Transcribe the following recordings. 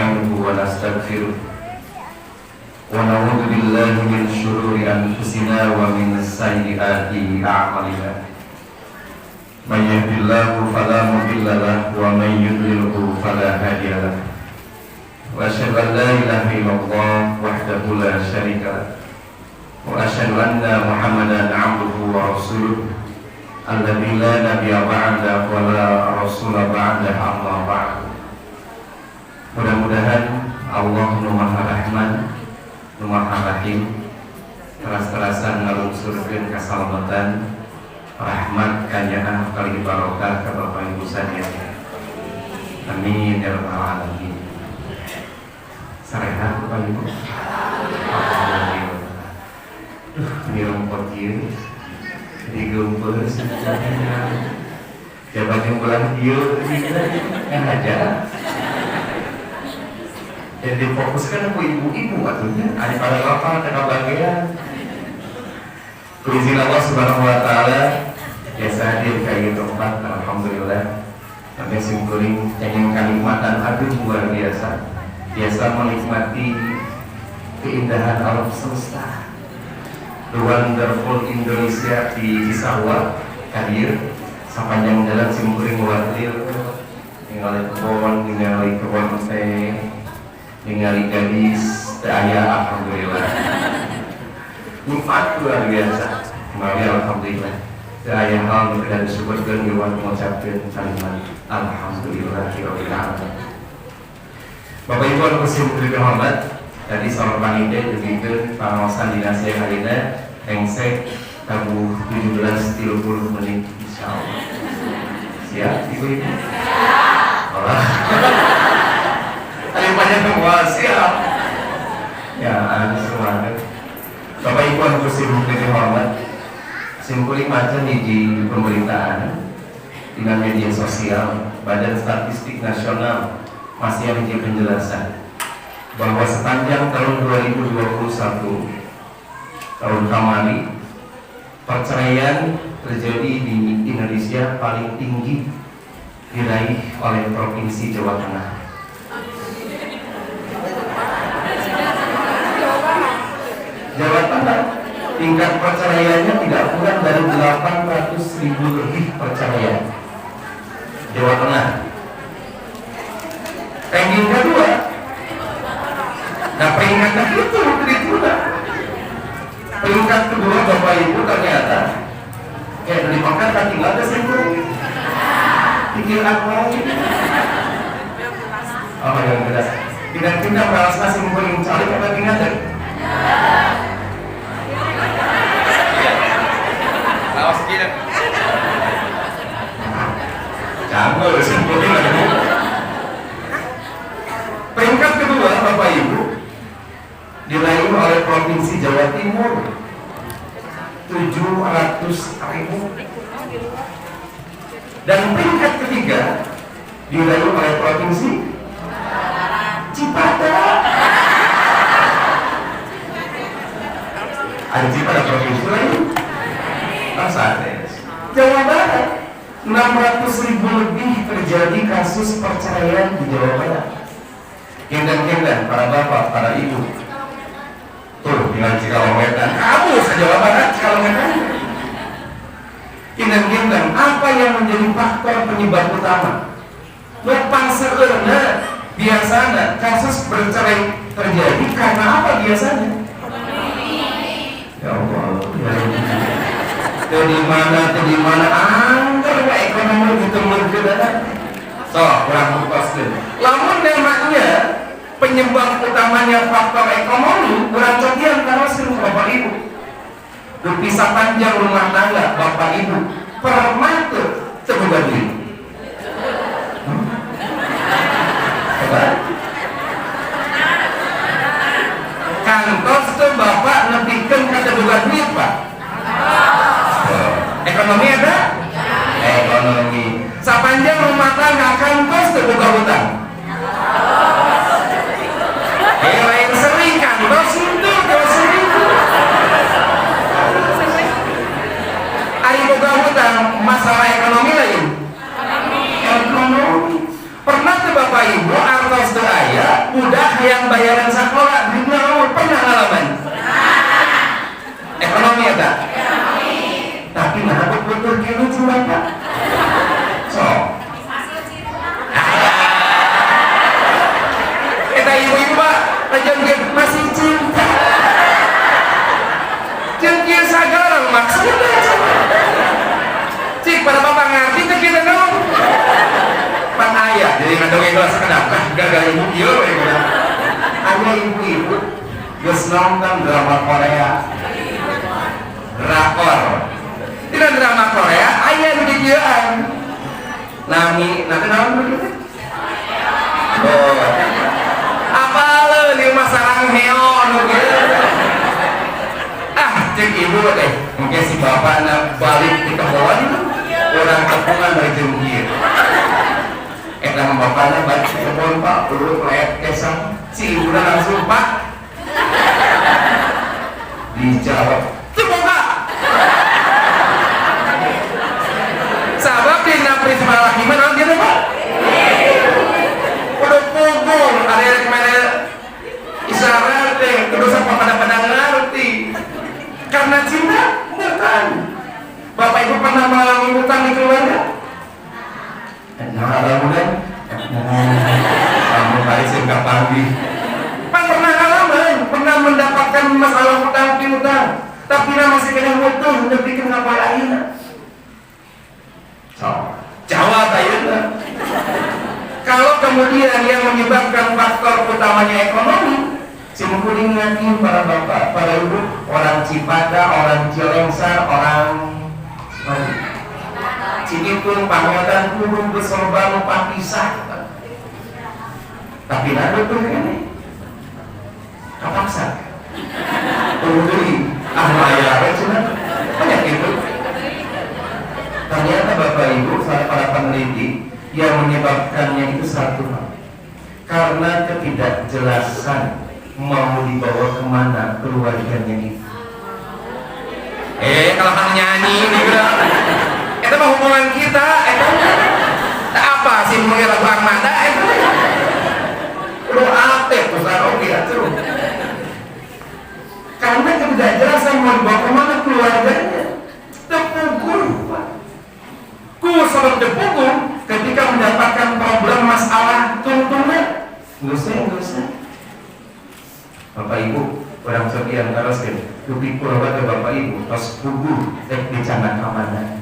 نستعينه ونستغفره ونعوذ بالله من شرور أنفسنا ومن سيئات أعمالنا من يهد الله فلا مضل له ومن يضلل فلا هادي له وأشهد أن لا إله إلا الله وحده لا شريك له وأشهد أن محمدا عبده ورسوله الذي لا نبي بعده ولا رسول بعده أما بعد. Mudah-mudahan Allah nu Maha Rahman, nu Maha Rahim, teras-terasan ngalungsurkeun kasalamatan, rahmat, kanjana, kali barokah ka Bapak Ibu sadaya. Amin ya rabbal alamin. Sarehat Bapak Ibu. Alhamdulillah. Ini rumput ieu digeumpeuh sebenarnya. Jabat yang bulan ieu aja. Jadi difokuskan ke ibu-ibu atunya, ada pada lapang ada bagian. Izin Allah Subhanahu wa taala biasa hadir kayak tempat, alhamdulillah. Sampai simkuring yang kenikmatan aduh luar biasa. Biasa menikmati keindahan alam semesta. The wonderful Indonesia di Cisarua hadir sepanjang jalan simkuring wadir ningali kebon teh ningali gadis daya, alhamdulillah. Nikmat luar biasa. Mari alhamdulillah. Daya hal dan disebutkan lewat mengucapkan kalimat alhamdulillahirabbil alamin. Bapak Ibu anu kusimkuring hormat, tadi saur panitia dibikeun pangaosan dinas yang harina engsek tabuh 17.30 menit insyaallah. Siap Ibu-ibu? Siap. Ayo banyak semua siap. Ya, ada semuanya. Bapak Ibu anu kusimkuring hormat, simpuli macam di pemerintahan, di media sosial, Badan Statistik Nasional masih ada penjelasan bahwa sepanjang tahun 2021 tahun kembali perceraian terjadi di Indonesia paling tinggi diraih oleh Provinsi Jawa Tengah. Jawa Tengah tingkat perceraiannya tidak kurang dari 800.000 lebih perceraian. Jawa Tengah. Ranking kedua. Nah peringkat itu tidak. Peringkat kedua Bapak Ibu ternyata dari makan kan tinggal ada simpul. Pikir apa? Oh yang jelas. Tidak merasa simpul yang cari apa tinggal ada. Awas kita. Jangan simpulin lagi. Peringkat kedua Bapak Ibu diraih oleh Provinsi Jawa Timur 700.000, dan peringkat ketiga diraih oleh Provinsi Cipatat. Ada Cipatat provinsi lain. Jawa Barat 600.000 lebih terjadi kasus perceraian di Jawa Barat. Kendang-kendang para bapak, para ibu, tuh dengan Cikalongwetan, kamu se-Jawa Barat Cikalongwetan. Kendang-kendang, apa yang menjadi faktor penyebab utama? Lepang seurna biasanya kasus bercerai terjadi karena apa biasanya? Ya Allah, dari mana angker ekonomi ditemukan. So, kurang kostum. Lamun memangnya penyebab utamanya faktor ekonomi, kurang cokian karena seluruh Bapak Ibu. Berpisah panjang rumah tangga Bapak Ibu, permata terbuka duit. Kantos tuh Bapak nepikeun kata buka duit Pak. Ekonomi ada? Ekonomi. Sepanjang rumah tangga kantos terbuka hutang. Lain sering kantos itu sering. Ari boga hutang masalah ekonomi lain. Ekonomi. Pernah ke Bapak Ibu artos yang bayaran sekolah duit naon pernah ngalaman? Ekonomi ya tak? Tapi nah betul kini cuma Pak. So kita ibu-ibu Pak tajam dia masih cinta jengkir sagarang maksudnya cik pada bapak ngerti itu kita dong pan ayah jadi ngandung ikhlas kenapa gagal ibu iya ayah ibu-ibu geus nonton drama Korea drakor tidak drama Korea ayah didieuan nami nanti naon begitu oh apa lo di masarang heon gitu cek ibu deh mungkin si bapak nak balik di kebon orang kepungan dari jengkir nama bapaknya balik di kebon Pak perlu lihat kesang si ibu langsung Pak dijawab semoga sahabat di napri semalah gimana dia Pak udah pukul ada yang kemana isyarat deh terus apa pada ngerti karena cinta bukan bapak ibu pernah mengalami hutang di keluarga nah mudah kamu hari sehingga pagi pernah ngalaman pernah mendapatkan masalah hutang piutang tapi masih kena hutang udah bikin apa lain jawab aja kalau kemudian yang menyebabkan faktor utamanya ekonomi Cuma ingatin para bapak, para ibu, orang Cipada, orang Cilengsa, orang Cikipung, Pangetan, Kudu, Besorban, Papisah. Tapi nado tuh ini kapaksa. Tungguin, mayar cina banyak itu. Ternyata bapak ibu, para peneliti yang menyebabkannya itu satu hal, karena ketidakjelasan mau dibawa kemana keluarganya itu. Kalau kamu nyanyi ini udah, itu mah hubungan kita, apa sih mengira lagu Armada? Lu aktif, bukan oke tuh. Karena ketidakjelasan mau dibawa kemana keluarganya, terpukul, Pak. Sebab terpukul ketika mendapatkan problem masalah tuntunan, nggak usah. Bapak Ibu, orang sekian terus kan, lebih kurang ke Bapak Ibu, terus gugur, di jangan amanah.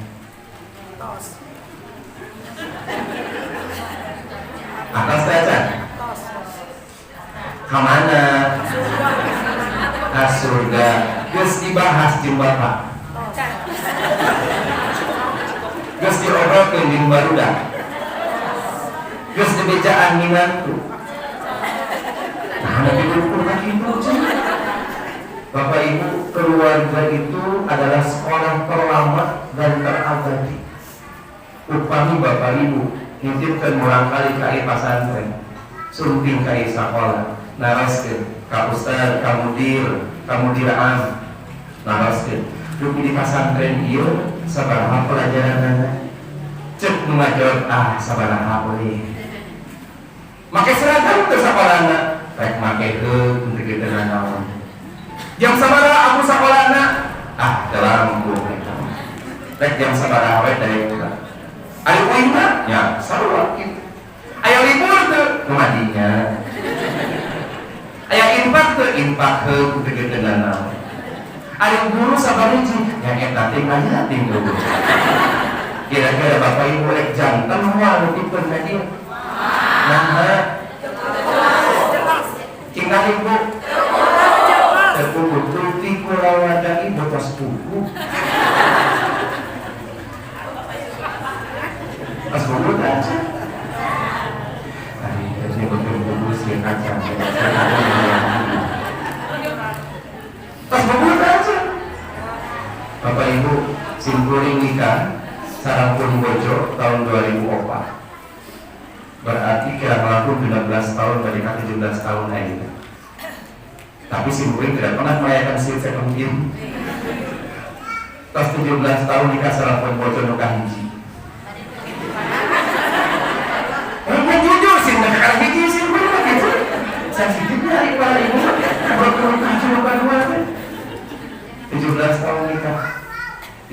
Atas saja. Kamana? Ke surga. Terus dibahas di Bapak. Terus diobrolkan di barudak. Terus dibejaan minantu. Nah, Bapak Ibu, keluarga itu adalah sekolah terlama dan terabadi. Upami Bapak Ibu nitipkan murang kali kai pasantren, sumping kai sekolah, naraskeun ka ustad, ka mudir am, naraskeun. Dupi di pasantren ieu sabaraha pelajaranana? Cek nu ngajawab sabaraha boleh. Make seragam teu sakolana. Rek make untuk kita naon. Jam sabaraha aku sakolana? Dalam buku. Rek jam sabaraha we dari buka. Ari uingna? Ya, sarua kitu. Aya libur teu? Madinya. Aya infak teu? Infak untuk kita naon. Ari guru sabariji? Ya eta teh aja tinggal. Kira-kira Bapak Ibu rek janten moal nutipkeun ka dieu. Nah, tinggal ibu terpukul tuti kulawadai botas buku pas buku aja jadi betul-betul sih kacang pas buku aja Bapak Ibu simpuling nikah Sarangpun Bojo tahun 2004 berarti kira melaku 16 tahun dari 17 tahun aja. Tapi si murid tidak pernah merayakan si sekuntin. Pas 17 tahun nikah Sarangpun Bojo nukah hiji. Jujur sih, nukah hiji sih bener gitu. Sensitif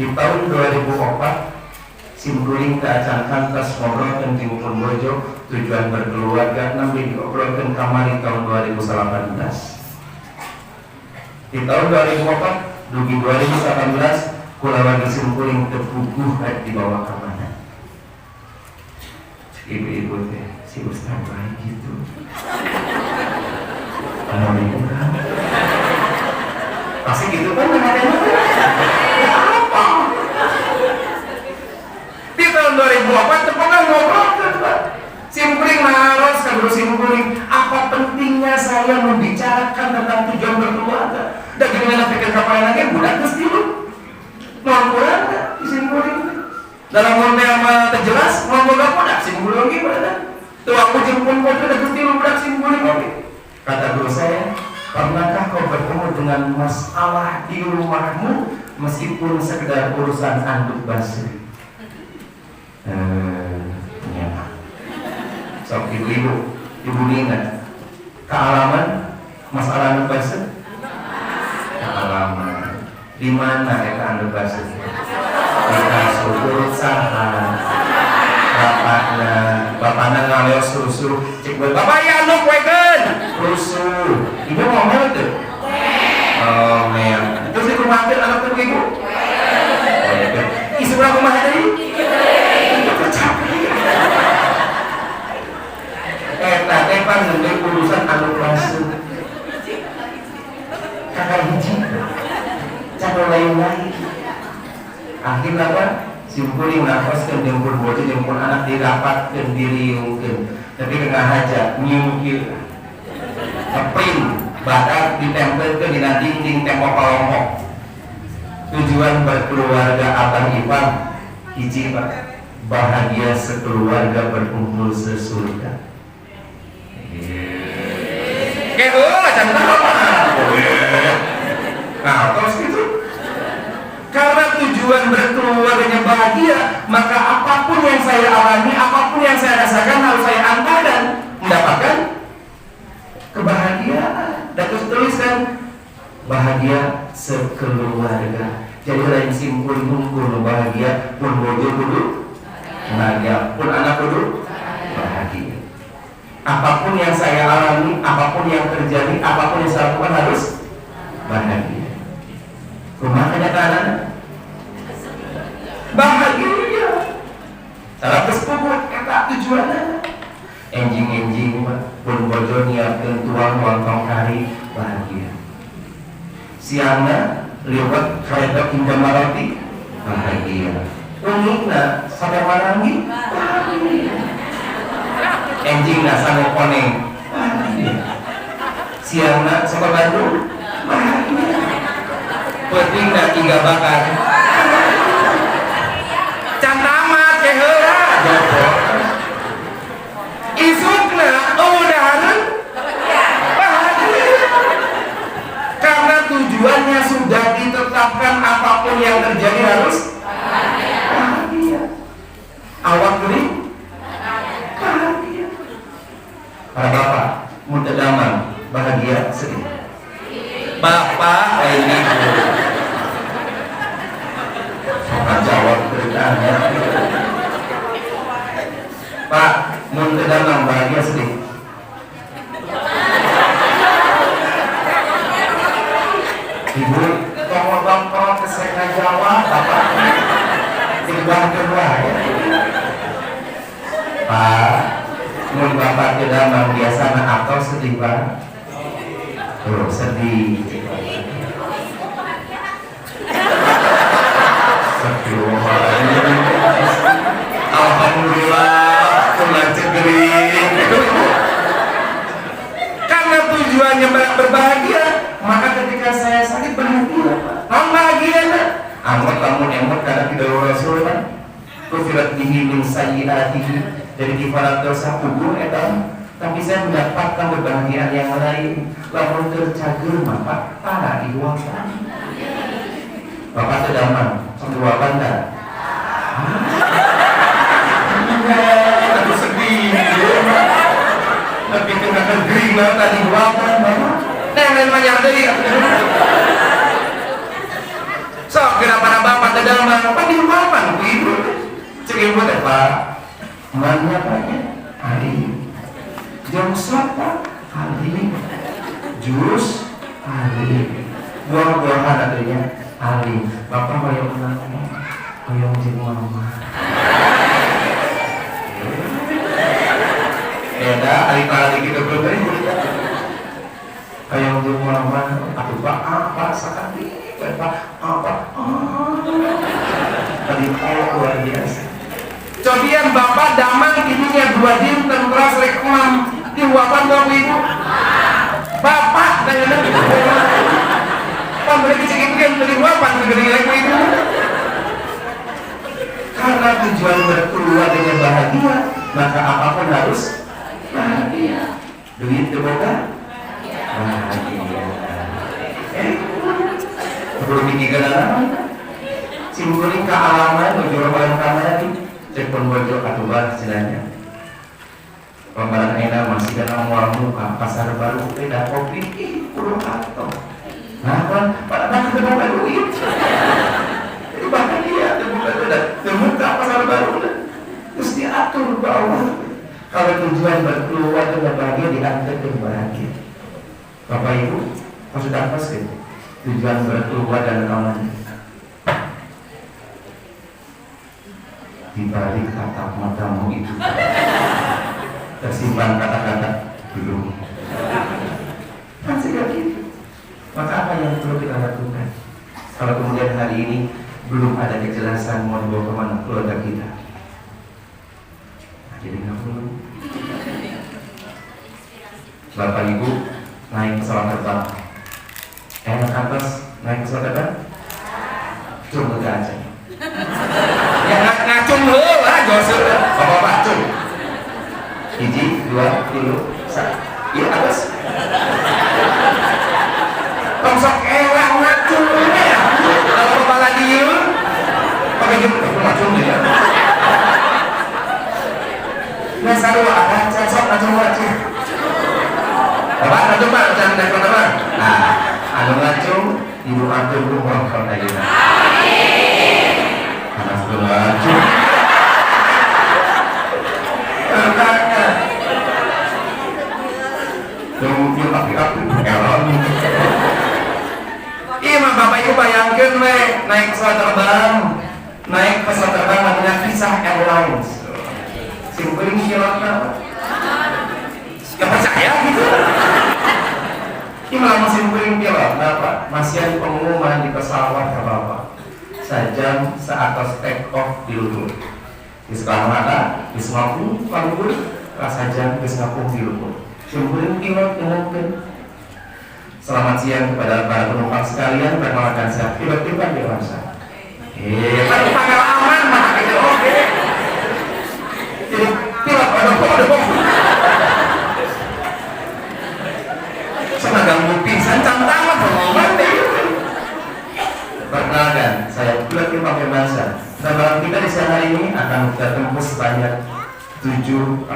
Di tahun 2004 simkuring keacan kantas ngobrol tentang Purworejo tujuan berkeluarga nabi diobrolkan kamari tahun 2018. Di tahun 2004 dugi 2018 kulawan simkuring terpuguh di bawah kamana. Ibu-ibu teh si Ustaz baik gitu. Assalamualaikum kan? Pasti gitu kan namanya? Apa? Di tahun 2004 tepatnya ngobrol kan Pak. Simkuring naros kan simkuring. Apa pentingnya saya membicarakan tentang tujuan berkeluarga? Dan gimana pikir kapan lagi budak terus dulu. Ngomong kan di simkuring. Dalam ngomong yang terjelas ngomong gak budak simkuring gimana? Tuh aku jemput kau terus dulu budak simkuring lagi. Kata guru saya, pernahkah kau bertemu dengan masalah di rumahmu meskipun sekedar urusan anduk basuh? Ya. So, ibu-ibu ingat kealaman masalah anduk basuh? Kealaman. Di mana eta anduk basuh? Di kasur usaha. Bapaknya ngaleos suruh cek gue, bapak ya anduk weken rusuh, ibu ngomel tuh oh ngomel, terus di rumah anak tuh ibu isu berapa rumah tadi? Itu tercapai tepan ngendek urusan anduk basuh kakak hiji cara lain-lain akhirnya apa? Simkuring nafas dan jemput bocah jemput anak dirapatkan diriungkan tapi kena hajat nyungkil ngeprint badak ditempelkan di dinding tembok kelompok tujuan berkeluarga abang ipar hiji Pak bahagia sekeluarga berkumpul sesurga macam apa nah terus gitu karena tujuan berkeluarganya bahagia, maka apapun yang saya alami, apapun yang saya rasakan harus saya angkat dan mendapatkan kebahagiaan. Dan terus tuliskan bahagia sekeluarga. Jadi lain simpul mungkul bahagia, pun bojo kudu bahagia, pun anak kudu bahagia. Apapun yang saya alami, apapun yang terjadi, apapun yang saya lakukan harus bahagia. Rumah kenyataan bahagia salah tersebut kata tujuannya enjing pun bojo niatkan tuang lontong kari bahagia siangnya liwat kereta indah roti bahagia uniknya sampai marangi bahagia enjingnya sampai koneng bahagia siangnya sampai Bandung bahagia penting dan tiga bakar can tamat ke heula isukna udahan bahagia karena tujuannya sudah ditetapkan apapun yang terjadi harus bahagia awak beri bahagia para bapak mutadaman bahagia sedih bapak ini jawab pertanyaannya Pak mun kedamang bahagia sedih ibu tolong bang kesana jawab bapak timbang kedua ya Pak mun bapak kedamang biasana atau sedih Pak sedih alhamdulillah pulang cegering karena tujuannya berbahagia maka ketika saya sakit bahagia bahagia amat bangun emot karena tidak rasul kan kufirat bihi min sayyiatihi dari kifarat dosa kubur etam tapi saya mendapatkan kebahagiaan yang lain lamun tercager bapak para diwakan bapak sedaman semua banda aku sedih tapi kena kering lah tadi wawan bapak nah memang yang tadi sok kenapa mana bapak tadi mana apa di rumah apa ibu cek ibu teh pak mana paknya hari jam apa hari jus hari buah-buahan adanya hari bapak bayar menang bayar di mama ada hari kita berbeda kayak di mama aku pak apa sekali apa tadi luar biasa cobian bapak damang ininya 2 jam tentras reklam di wapan dong ibu bapak dengan itu pemberi kecil-kecil beli wapan segeri lagi ibu karena tujuan berkeluar dengan bahagia maka apapun harus bahagia duit dibawa bahagia belum dikikan simpuling ke alaman ujur barang kamar cek pun bojo katubar cenanya pembalan enak masih dalam muka pasar baru tidak kopi kurang atau nah kan pada nak ketemu duit itu bahkan dia terbuka pasar baru terus diatur bawah kalau tujuan berkeluar dengan bahagia diantar ke bahagia bapak ibu maksud apa sih tujuan berkeluar dan aman di balik tatap matamu itu tersimpan kata-kata belum masih gitu maka apa yang perlu kita lakukan kalau kemudian hari ini belum ada kejelasan mau dibawa kemana keluarga kita jadi nggak perlu bapak ibu naik pesawat terbang enak atas naik pesawat terbang cuma ke aja ya ngacung lah gosok bapak cung 1, 2, 3 iya atas tongsok elang ngacung ya kalau kepala dia pakai jemput ngacung ya nah sarua ada cocok ngacung bapak ngacung pak jangan naik teman nah anu ngacung ibu ngacung lu mau kalau tadi panas ngacung kakaknya yang api-api elon iya mah bapak ibu bayangkan naik pesawat terbang namanya Kisah Airlines simpuling pilotnya gak percaya gitu ini malah simpuling pilot apa masih ada pengumuman di pesawat ke bapak sajam seatas take off di luhur di sekolah mana di Singapura panggul rasajam di Singapura di luhur simpuling pilot dengan selamat siang kepada para penumpang sekalian perkenalkan saya pilot-pilot dewasa kan pengalaman mah gitu oke jadi pilot aduh sama ganggu pingsan cantang pengumuman deh perkenalkan saya pilot-pilot dewasa dan barang kita di siang hari ini akan kita tempuh sebanyak 7.000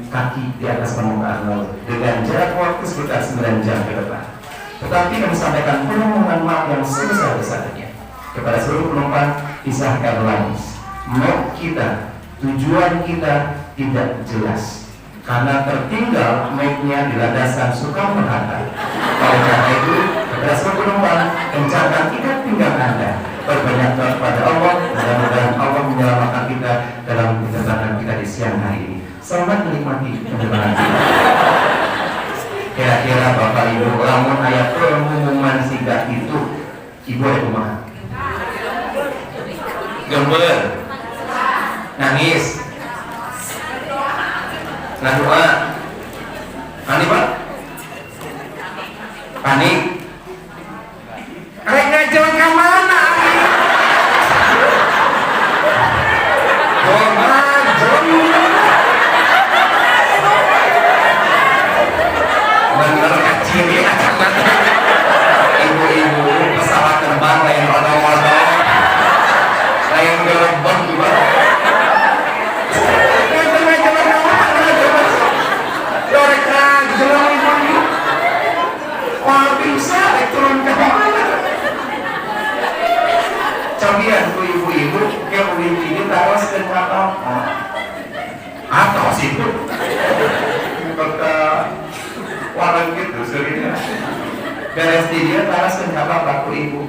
kaki di atas permukaan laut dengan jarak waktu sekitar 9 jam ke depan. Tetapi kami sampaikan permohonan maaf yang sebesar-besarnya kepada seluruh penumpang Kisah Airlines. Map kita, tujuan kita tidak jelas karena tertinggal mapnya di landasan Soekarno-Hatta. Oleh karena itu, kepada seluruh penumpang, kencangkan ikat pinggang Anda. Berbanyak doa kepada Allah, mudah-mudahan Allah menyelamatkan kita dalam perjalanan kita di siang hari ini. Selamat menikmati perjalanan kita. Kira-kira Bapak Ibu, lamun ayat pengumuman singkat itu, Ibu ada rumah? Gember, nangis, ngadoa, panik Pak? Panik? Rek ngajalan ke mana? Bener kecil ya ibu-ibu pesawat terbang lain odong-odong lain gerbang juga dorek aja wah ditusuri ya. Beres di dia taras kan bapak ku ibu.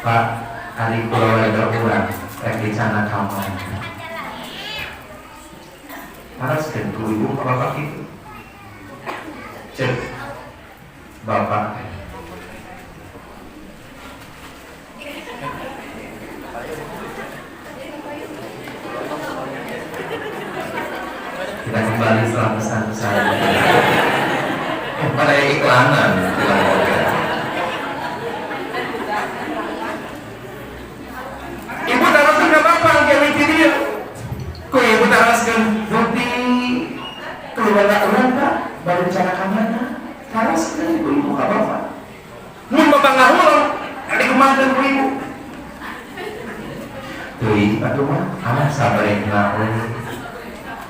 Pak, hari keluarga orang rek dicana kamar. Taras kan ku ibu ke bapak itu. Cek bapak. Kita kembali setelah pesan-pesan. Pada iklanan bilang mobil. Ibu taraskan ke bapak kayak dia. Kok ibu taraskan roti keluarga orang tak baru bicara kamana. Taraskan ibu ke bapak. Mun bapak ngahul, ada kemana ku ibu. Tuh aduh mah, anak sabar ngahul.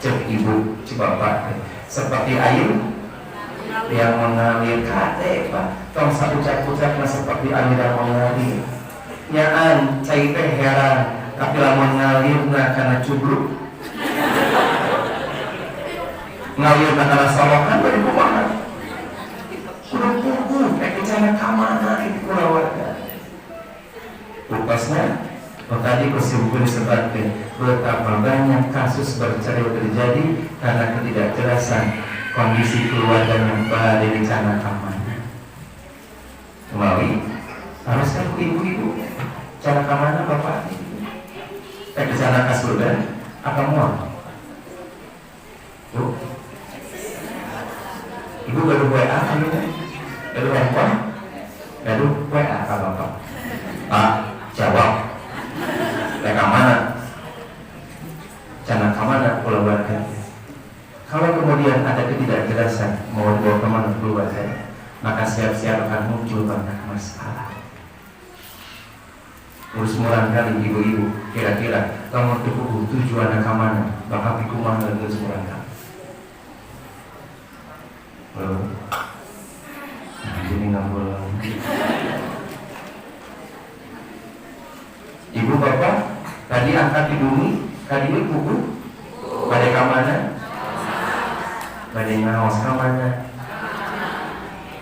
Cek ibu, cek bapak, seperti air yang mengalir kate, Pak. Tong sapucak-pucak seperti air yang mengalir. Nyaan, cai teh heran, tapi lamun ngalir na karena cubruk. Ngalir na karena solokan dari kumaha. Kurang-kurang, kayak kecana kamana itu kurawarga. Lupasnya. Tadi kesimpulan disebutkan betapa banyak kasus bercerai terjadi karena ketidakjelasan kondisi keluarga yang pada rencana kamarnya. Kembali, haruskan ibu-ibu cara kamarnya bapak ini. Ke sana kasur dan apa mual? Bu, ibu gaduh WA kan ini? Gaduh handphone? Gaduh WA apa bapak? Pak, jawab. Mereka mana? Jangan kemana keluarga. Kalau kemudian ada ketidakjelasan mau dibawa kemana keluarga, maka siap-siap akan muncul banyak masalah. Urus murah kali ibu-ibu, kira-kira kamu tuh tujuan ke mana? Bakal dikumah dan urus murah kali. Nah, ini nggak boleh. Ibu bapak tadi angkat di bumi, tadi itu buku, pada kamana, pada ngawas kamana,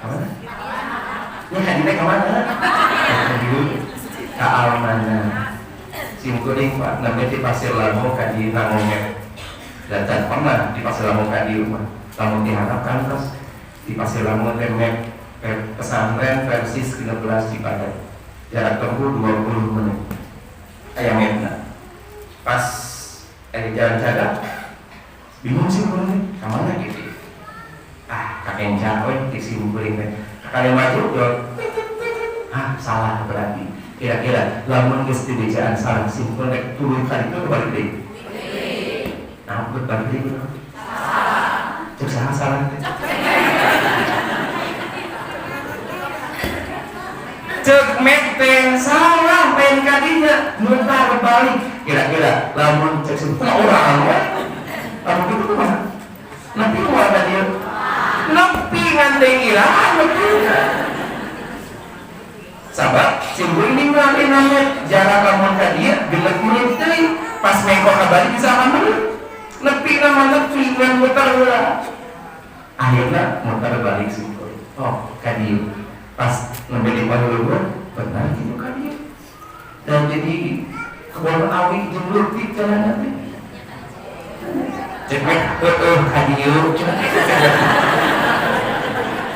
kamana, ini hadisnya kamana, tadi keamanan, simkuring pak, namanya di pasir lamu kadi nangongnya, dan pernah di pasir lamu kadi rumah, lamu diharapkan terus di pasir lamu temek pesantren versi 13 di Padang, jarak tempuh 20 menit. Ayamnya pas jalan jaga bingung sih mulai kemana gitu kakek cakwe disimpulin kakek maju dong salah berarti kira-kira lamun gesti dijaan salah simpul nek turun kali itu balik deh nah berbalik deh cek salah cek meteng salah pen kadinya mutar berbalik kira-kira lamun cek semua orang lamun itu kemana? Nanti kemana dia? Nepi ngantai kira sabar simbol ini ngantai namanya jarak lamun ke dia gelap menit pas mengkok kabari bisa aman nepi nama nepi ngan mutar akhirnya mutar balik simbol ke dia pas ngambil pada benar gitu kan dia dan jadi kebun awi jemur di jalan nanti cek kadiu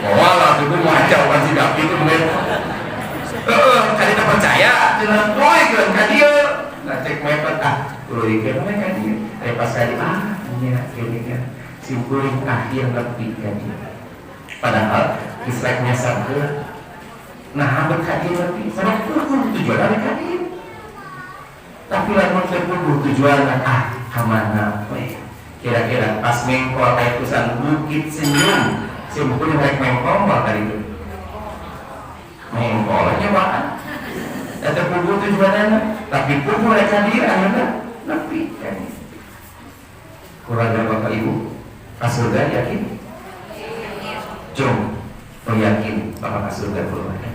walah itu macam kan tidak itu men kadi tak percaya dengan boy kan kadiu nah cek mepet perlu dikira kadiu pas kadi ini akhirnya simpulin akhir lebih kadiu padahal dislike-nya sampai nah hampir kadiu lebih sama tujuan dari kadiu tapi lamun terpuluh tujuan kemana kira-kira pas mengkol kayak tulisan bukit senyum simpulin rek mengkol kali itu mengkolnya makan dan terpuluh tujuannya tapi pun mereka dia akhirnya lebih kan kurangnya bapak ibu kasurga yakin jom yakin bapak kasurga keluarga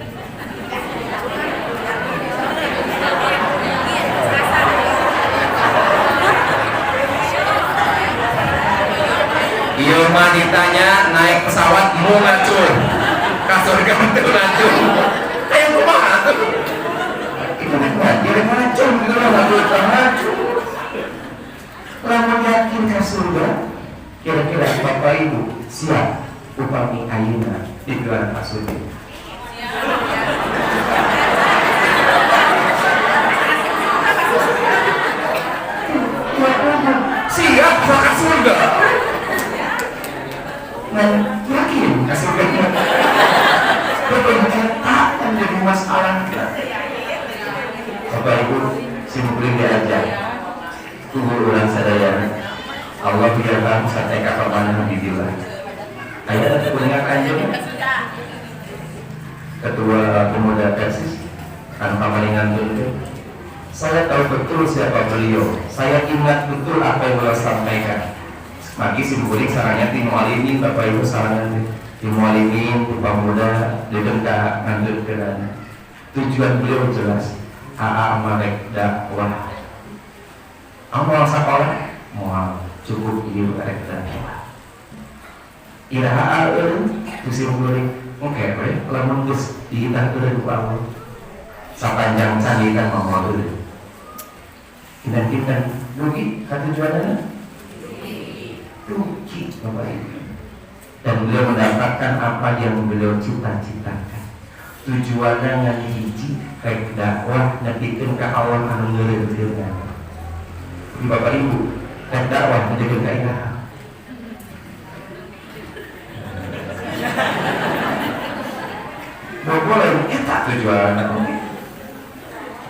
Iya mah ditanya naik pesawat mau ngacur Ibu siap upami ayeuna digelar pasudi. Siap ke surga. Nah, yakin ke surga. Betul cetak yang jadi masalah. Bapak Ibu simpulin diajar. Kumpul ulang sadaya. Allah biarkan sampai kapal mana dibilang. Ayah ada kuningan anjing. Ketua Pemuda Persis tanpa palingan dulu. Saya tahu betul siapa beliau. Saya ingat betul apa yang beliau sampaikan. Maki simbolik sarangnya tim walimin, Bapak Ibu sarangnya tim walimin, pemuda, didenda, ngandur keran. Tujuan beliau jelas. Amalek dakwah. Amal sekolah, mual cukup hidup arek dakwah. Iraha itu simbolik. Oke, lamun geus diitah teu ku Allah. Sapanjang candi kan mau dulu. Kita rugi kata tujuannya rugi Bapak Ibu. Dan beliau mendapatkan apa yang beliau cita-citakan. Tujuannya ngan hiji kayak dakwah nepikeun ka Allah anu ngeureun-eureun. Bapak Ibu, kayak dakwah nepikeun ka ilaha. Boleh eta tujuanna.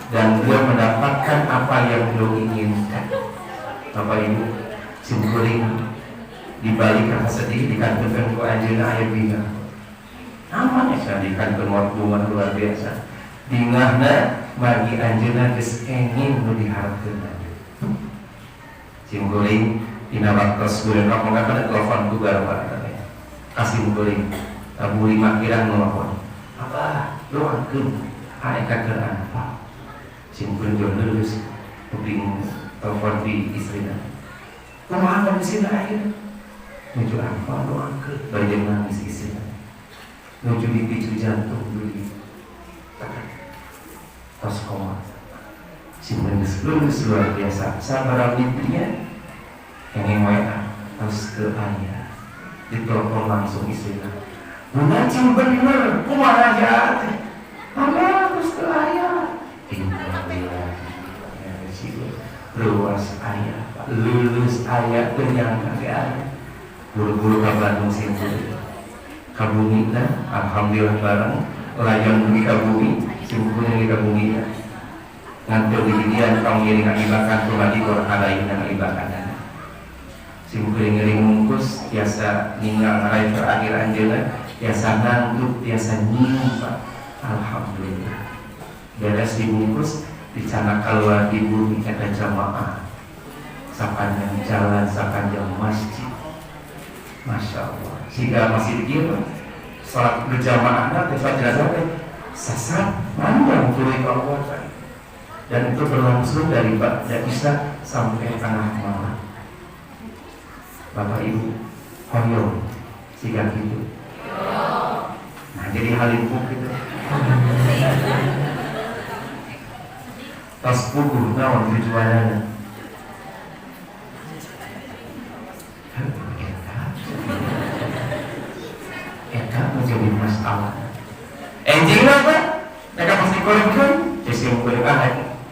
Dan beliau mendapatkan apa yang beliau inginkan. Bapak Ibu, simkuring dibalik rasa sedih dikantungkan ku anjeunna aya bingah. Namanya saya dikantung bunga luar biasa. Bingahna bagi anjeunna geus engin nu diharapkeun. Simkuring dina waktos bulan Ramadan kada telepon ku garwa katanya. Kasih simkuring tabu 5 kirang nelpon. Apa? Doakeun aya kakeun apa? Simpul lulus, kuping telepon di istrinya. Kumaha di sini akhir, nuju apa doakeun, bari nangis istrinya. Nuju dipicu jantung dulu, tos koma. Simpul lulus luar biasa. Sabar istrinya, yang WA, tos ke ayah, ditelepon langsung istrinya. Bunda cing bener, kumaha ya? Apa tos ke ayah? Luas ayah, lulus ayah, kenyang ayah. Buru-buru ke Bandung simpul, kabumi lah, alhamdulillah bareng. Layan bumi kabumi, simpulnya di kabumi lah. Ngantul di didian kau ngiring akibatkan pribadi korang lain yang akibatkan. Simpul ngiring mungkus, biasa ninggal ngarai terakhir anjeuna, biasa ngantuk, biasa nyimpa. Alhamdulillah. Beres dibungkus, dicanak keluar di bumi ada jamaah sepanjang jalan, sepanjang masjid. Masya Allah. Sehingga masih dikira salat berjamaah nanti fajr sasat panjang turun ke Allah. Dan itu berlangsung dari ba'da isya sampai tengah malam. Bapak Ibu, hoyong sehingga gitu. Nah jadi halimpuk gitu. Tas puguh naon tujuanana. Eta menjadi masalah. Enjing apa? Mereka pasti korban. Jadi mereka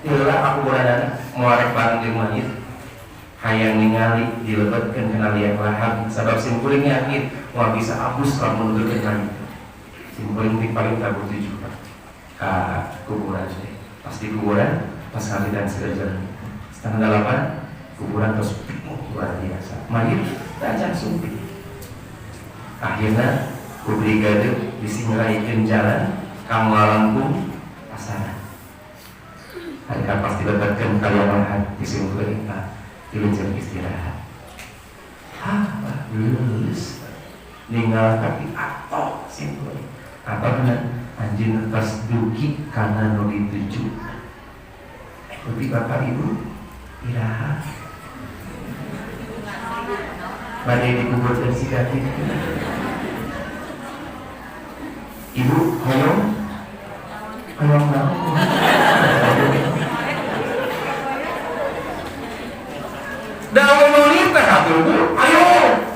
tilah aku berada muarek bareng jeung mayit. Hayang ningali dilebetkeun kana liang lahat. Sabab simkuring yakin moal bisa hapus lamun nuturkeun mayit. Simkuring ti paling tabu tujuh ka kuburan teh. Pasti kuburan pas kali dan sejajar 7:30 kuburan terus luar biasa. Mayit tajam sumpit. Akhirnya brigade disingraikeun jalan ka Langkung pasaran. Mereka pasti lebatkan kalian lahat disimpulkan diluncur istirahat. Lulus ninggal kaki atau simpul. Apa benar anjing pas duki karena nu dituju. Tapi Bapak Ibu iraha badai dikubur dan sikati. Ibu hoyong naon? Dawe nulis teh atuh. Ayo,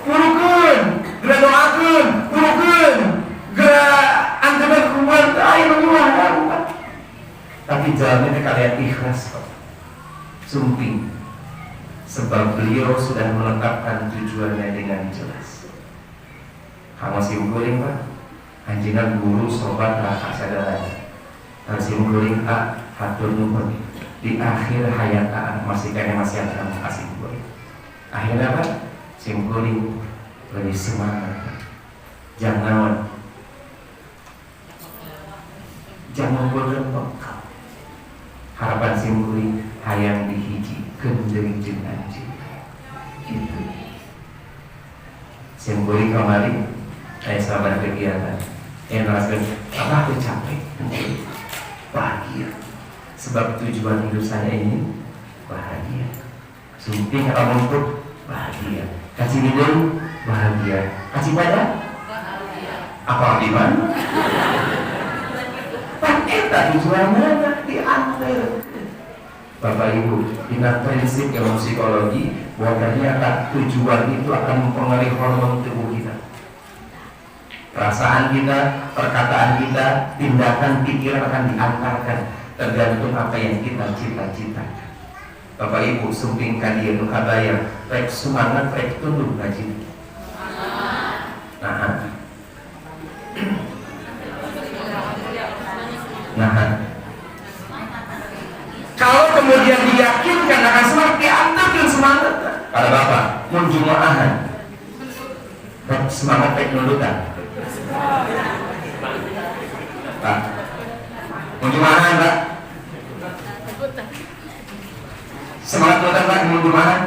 purukeun. tapi jalannya kalian ikhlas kok. Sumping. Sebab beliau sudah menetapkan tujuannya dengan jelas. Kamu simpuling Pak, anjingan guru sobat raka sadara. Kamu simpuling Pak, hatur nuhun. Di akhir hayat masih akan kasih simpuling. Akhirnya Pak, simpuling lebih semangat. Jangan berlempeng. Harapan simpuling hayang dihiji kendering jeung anjing. Gitu. Simpuling kemarin saya sahabat kegiatan. Ngeraskan apa aku capek, bahagia. Sebab tujuan hidup saya ini bahagia. Sumping kamu untuk bahagia. Kasih minum bahagia. Kasih pada bahagia. Apa di mana? Eta tujuannya diambil. Bapak Ibu, dengan prinsip ilmu psikologi bahwa ternyata tujuan itu akan mempengaruhi hormon tubuh kita, perasaan kita, perkataan kita, tindakan, pikiran akan diantarkan tergantung apa yang kita cita-citakan. Bapak Ibu, sumping kadieu nu kabayang, rek semangat, rek tunduk ngaji. Kalau kemudian diyakinkan akan semangat, diantarkan semangat pada Bapak, menjumaahan, semangat teknologi. Pak, menjumaahan Pak, semangat nurutan Pak, menjumaahan.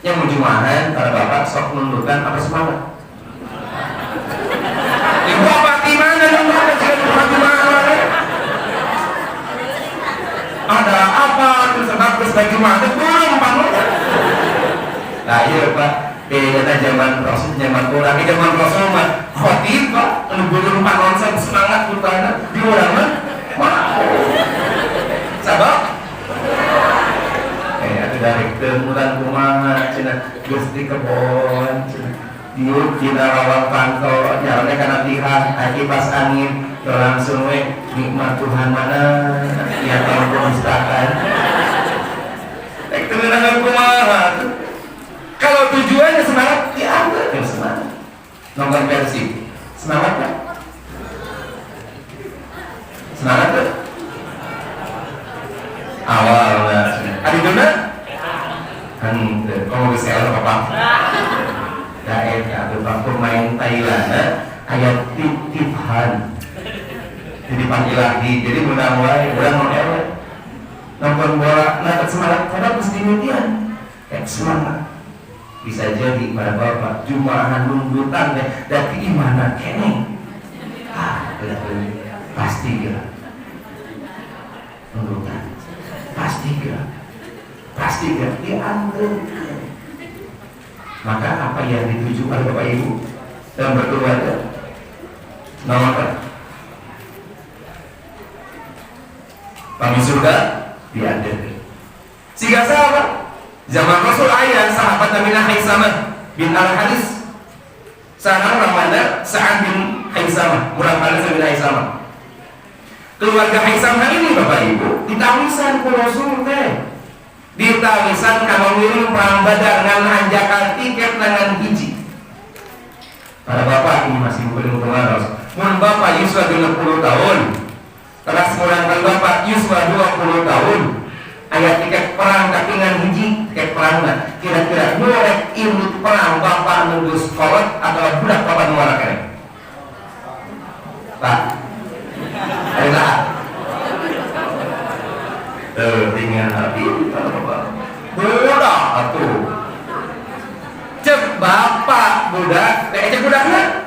Yang menjumaahan pada Bapak sok nurutan apa semangat? Ibu apa di mana dong ada menjumaahan? Ada apa terus bagus bagi mana belum bangun. Nah iya Pak, kata zaman Rasul, zaman orang, zaman Rasul mah khotib Pak, belum panon semangat putana di orang mah mau. Sabab? Ada dari kemudian kumaha cina gusti kebon cina diuk cina rawang pantau nyarane kana tihan kipas angin langsung we nikmat Tuhan mana ya tahun pemustakan kemudian kumaha. Kalau tujuannya semangat diambil yang semangat nonton versi semangat kan semangat kan awalnya ada benar kan kamu bisa apa daerah atau pemain Thailand ayat titipan jadi panggil lagi jadi menang wae udah nonton bola nonton semangat karena mesti mimpian semangat bisa jadi pada Bapak jumaahan nunggutan dan keimanan kene pasti gerak nunggutan pasti gerak diambil. Maka apa yang dituju oleh Bapak Ibu dalam berkeluarga nomor kami surga diadakan. Sehingga sahabat zaman Rasul ayah sahabat Nabi Haisamah bin Al-Hadis seorang Ramadan Sa'ad bin Haisamah murah Al bin Haisamah. Keluarga Haisamah ini Bapak Ibu ditawisan ku Rasul teh. Ditawisan kalau ngirim perang Badar dengan hanjakan tiket dengan hiji. Para bapak ini masih belum pengaros. Mun bapak yuswa 20 tahun. Terus murangkan bapak yuswa 20 tahun. Ayat tiket perang dengan hiji, tiket perangna. Kira-kira nyurek indut perang bapak nunggu sekolah atau budak bapak nuara kene? Pak. Ayo tinggal hati budak atuh cek bapak budak cek budaknya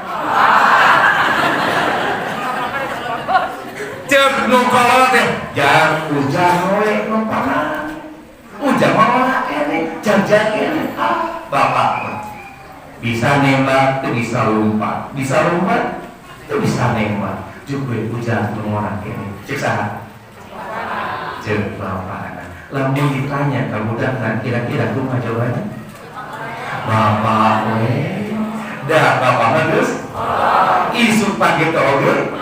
cek nu kolot teh jar ujang we nu panah ujang mah kene jajan kene bapak bisa nembak teu bisa lompat teu bisa nembak juga ujang nu orang kene cek saha cek bapak. Lamun ditanya ke budak kan kira-kira kumaha jawabannya? Bapak we. Dah bapak geus. Isuk pagi teh oge.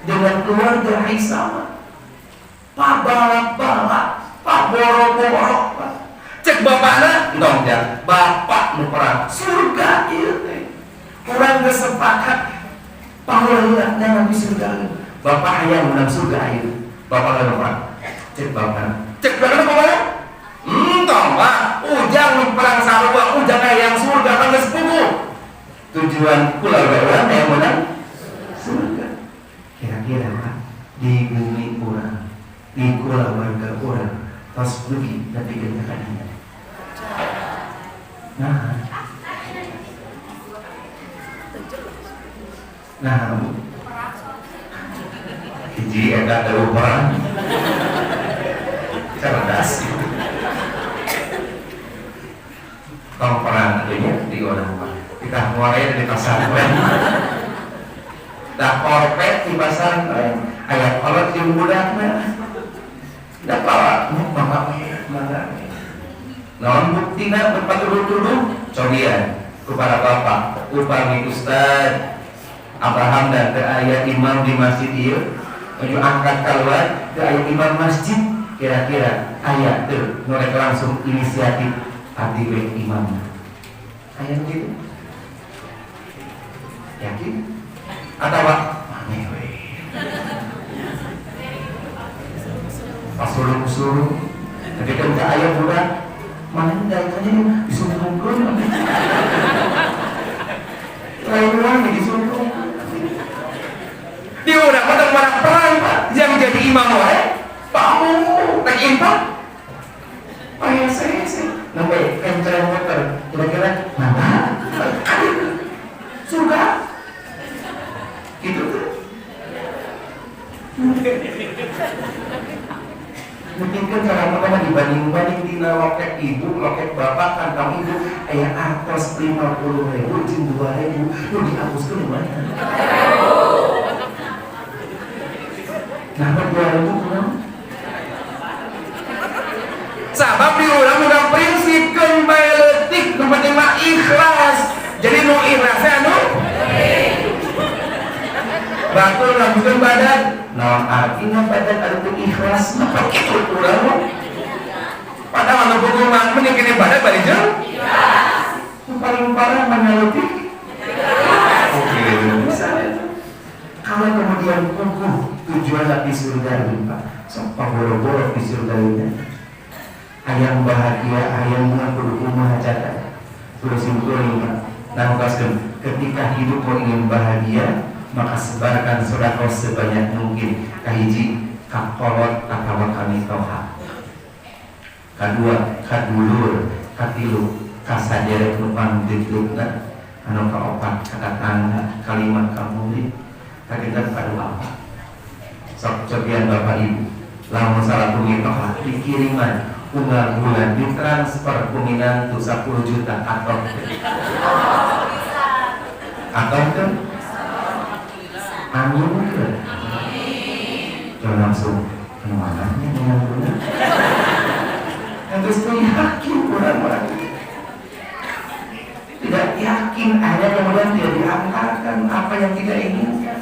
dengan keluarga Haisama. Pak balak-balak, Pak borok-borok, cek bapakna, dong ya, bapak nu perang surga ieu teh. Urang geus sepakat paheula jangan di surga. Bapak hayang menang surga ieu. Bapak nu perang. Cek bapakna. Cek bapakna kumaha? Tong Pak, ujang nu perang sarua, ujang hayang surga kan geus puguh. Tujuan keluarga urang yang menang surga. Kira-kira Pak, di bumi urang, di keluarga urang tos beuki da pikeun ka dinya. Nah, hiji eta teu perang cerdas. Tong perang teh di orang Pak. Kita mulai dari pasantren. Da korpet di pasantren, aya kolot jeung budakna. Da pala mangga. Naon buktina berpatuduh-tuduh cobian kepada Bapak upami Ustaz Abraham dan teu aya imam di masjid ieu anu angkat keluar teu aya imam masjid kira-kira aya teu nu rek langsung inisiatif ati we imam aya gitu yakin atawa maneh we pasuruh-suruh ketika teu aya budak mana datanya disumpulkan lain-lain disumpulkan di orang pada marah perang yang jadi imam wae pamu tak impak payah saya nampai kencang motor kira-kira mana surga gitu tuh mungkin kan cara mana dibanding-banding dina loket ibu, loket bapak, kantong ibu aya atos 50.000 jeung 2.000 nu dihapuskeun mana? Nah, 2.000 kunaon? Sabab di urang udah prinsipkeun bae leutik nu penting mah ikhlas. Jadi nu ikhlas anu batur langsung badan. Naon artinya badan anu ikhlas mah kitu urang. Padahal anu hubungan mending kene badan bari jeung ikhlas. Paling parah menyelutik. Oke, bisa. Kalau kemudian kukuh tujuan di surga Pak. Sok boro-boro di surga ini. Hayang bahagia, hayang mengatur rumah catat. Terus simpulin Pak. Nah, ketika hidup mau ingin bahagia, maka sebarkan sedekah sebanyak mungkin kahiji kakolot atawa kami toha kadua kadulur katilu kasadere numpang ditlukna anu kaopat katatangga kalimat kamuli kagitan pada bapak sok cobian bapak ibu lamun salah bumi toha dikiriman unggal bulan ditransfer kuminan tu 10 juta atau kan amin ke? Jangan langsung kenalannya dengan benar. Yang itu yakin orang-orang tidak yakin hanya kemudian dia diangkatkan apa yang tidak inginkan.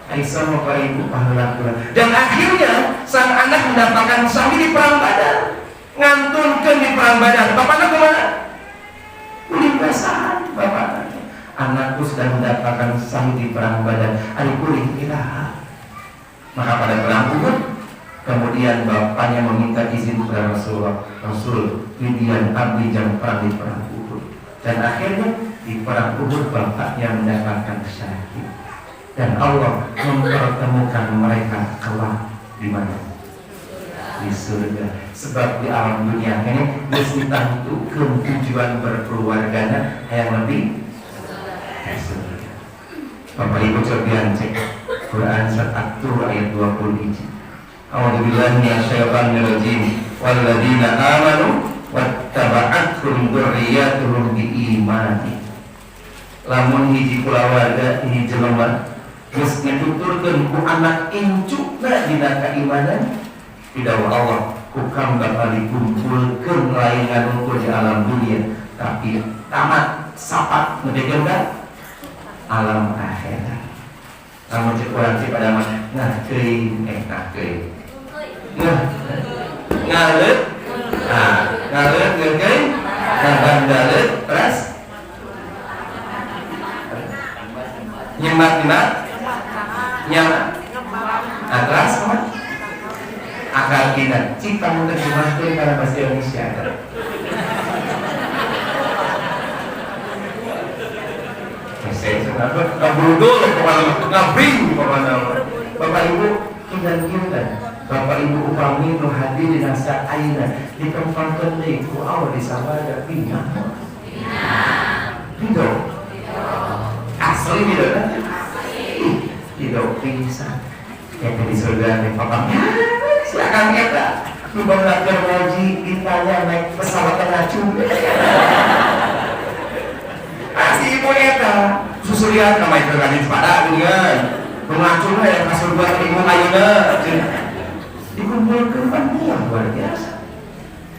Aisyah bapak ibu pahala. Dan akhirnya sang anak mendapatkan sami di perang Badar, ngantunkan di perang Badar. Bapaknya kemana? Kulit basahan bapaknya. Anakku sudah mendapatkan sahih di perang Badar. Adik kulit iraha. Maka pada perang Uhud, kemudian bapaknya meminta izin kepada Rasulullah. Rasul, Widian abdi jam perang di perang Uhud. Dan akhirnya di perang Uhud bapaknya mendapatkan syahid. Dan Allah mempertemukan mereka kelak di mana? Di surga. Sebab di alam dunia ini mesti tentukan tujuan berkeluarganya yang lebih. Bapak ibu cobian cek Quran surat At-Tur ayat 20. A'udzubillahi minasyaitonir rajim. Walladzina amanu wattaba'athum dzurriyyatuhum biimani. Lamun hiji kulawarga hiji jelema geus ngituturkeun ku anak incukna dina keimanan didawuh Allah ku kam bakal dikumpulkeun lain nganungkul di alam dunia tapi tamat sapat ngedegengkan alam akhirat. Namun cek orang cek pada mah ngakeuing ngakeuing. Ngalet. Nah, ngalet ngakeuing. Ngalet terus nyemat atlas apa? Akal kita. Cik kamu terjemahkan karena bahasa Indonesia. Saya kenapa? Ngabrudul kemana? Ngabring kemana? Bapak Ibu kita. Bapak Ibu upami nu hadir di nasa aina di tempat kendai ku awal di sabada pindah. Tidak. Asli tidak kan? Tidak bisa. Kita di surga nih Papa. Silakan kita. Coba belajar ngaji ditanya naik pesawat teracun. Asli ibu eta. Susulian nama itu kan pada dengan pengacung yang kasur buat ibu kayunya dikumpulkan panjang luar biasa.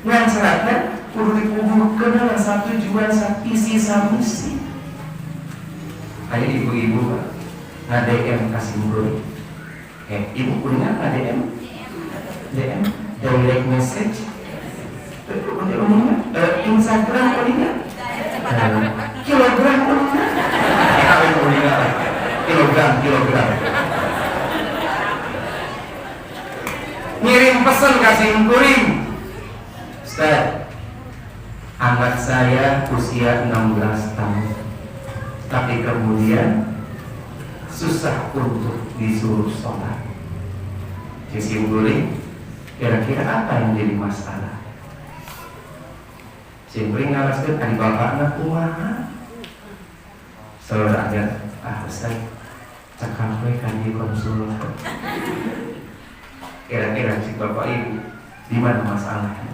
Yang syaratnya perlu dikumpulkan dalam satu tujuan isi misi. Ayo ibu-ibu nge-DM kasih murid. Ibu punya nge-DM? DM direct message. Instagram punya? Kilogram punya? Kilogram. Ngirim pesan kasih kuring. Ustaz, anak saya usia 16 tahun, tapi kemudian susah untuk disuruh sholat. Kasih kuring, kira-kira apa yang jadi masalah? Simpring ngalaskeun ari bapakna kumaha? Saudara ada Ustaz cekap we kan di konsul. Kira-kira si bapak ibu di mana masalahnya?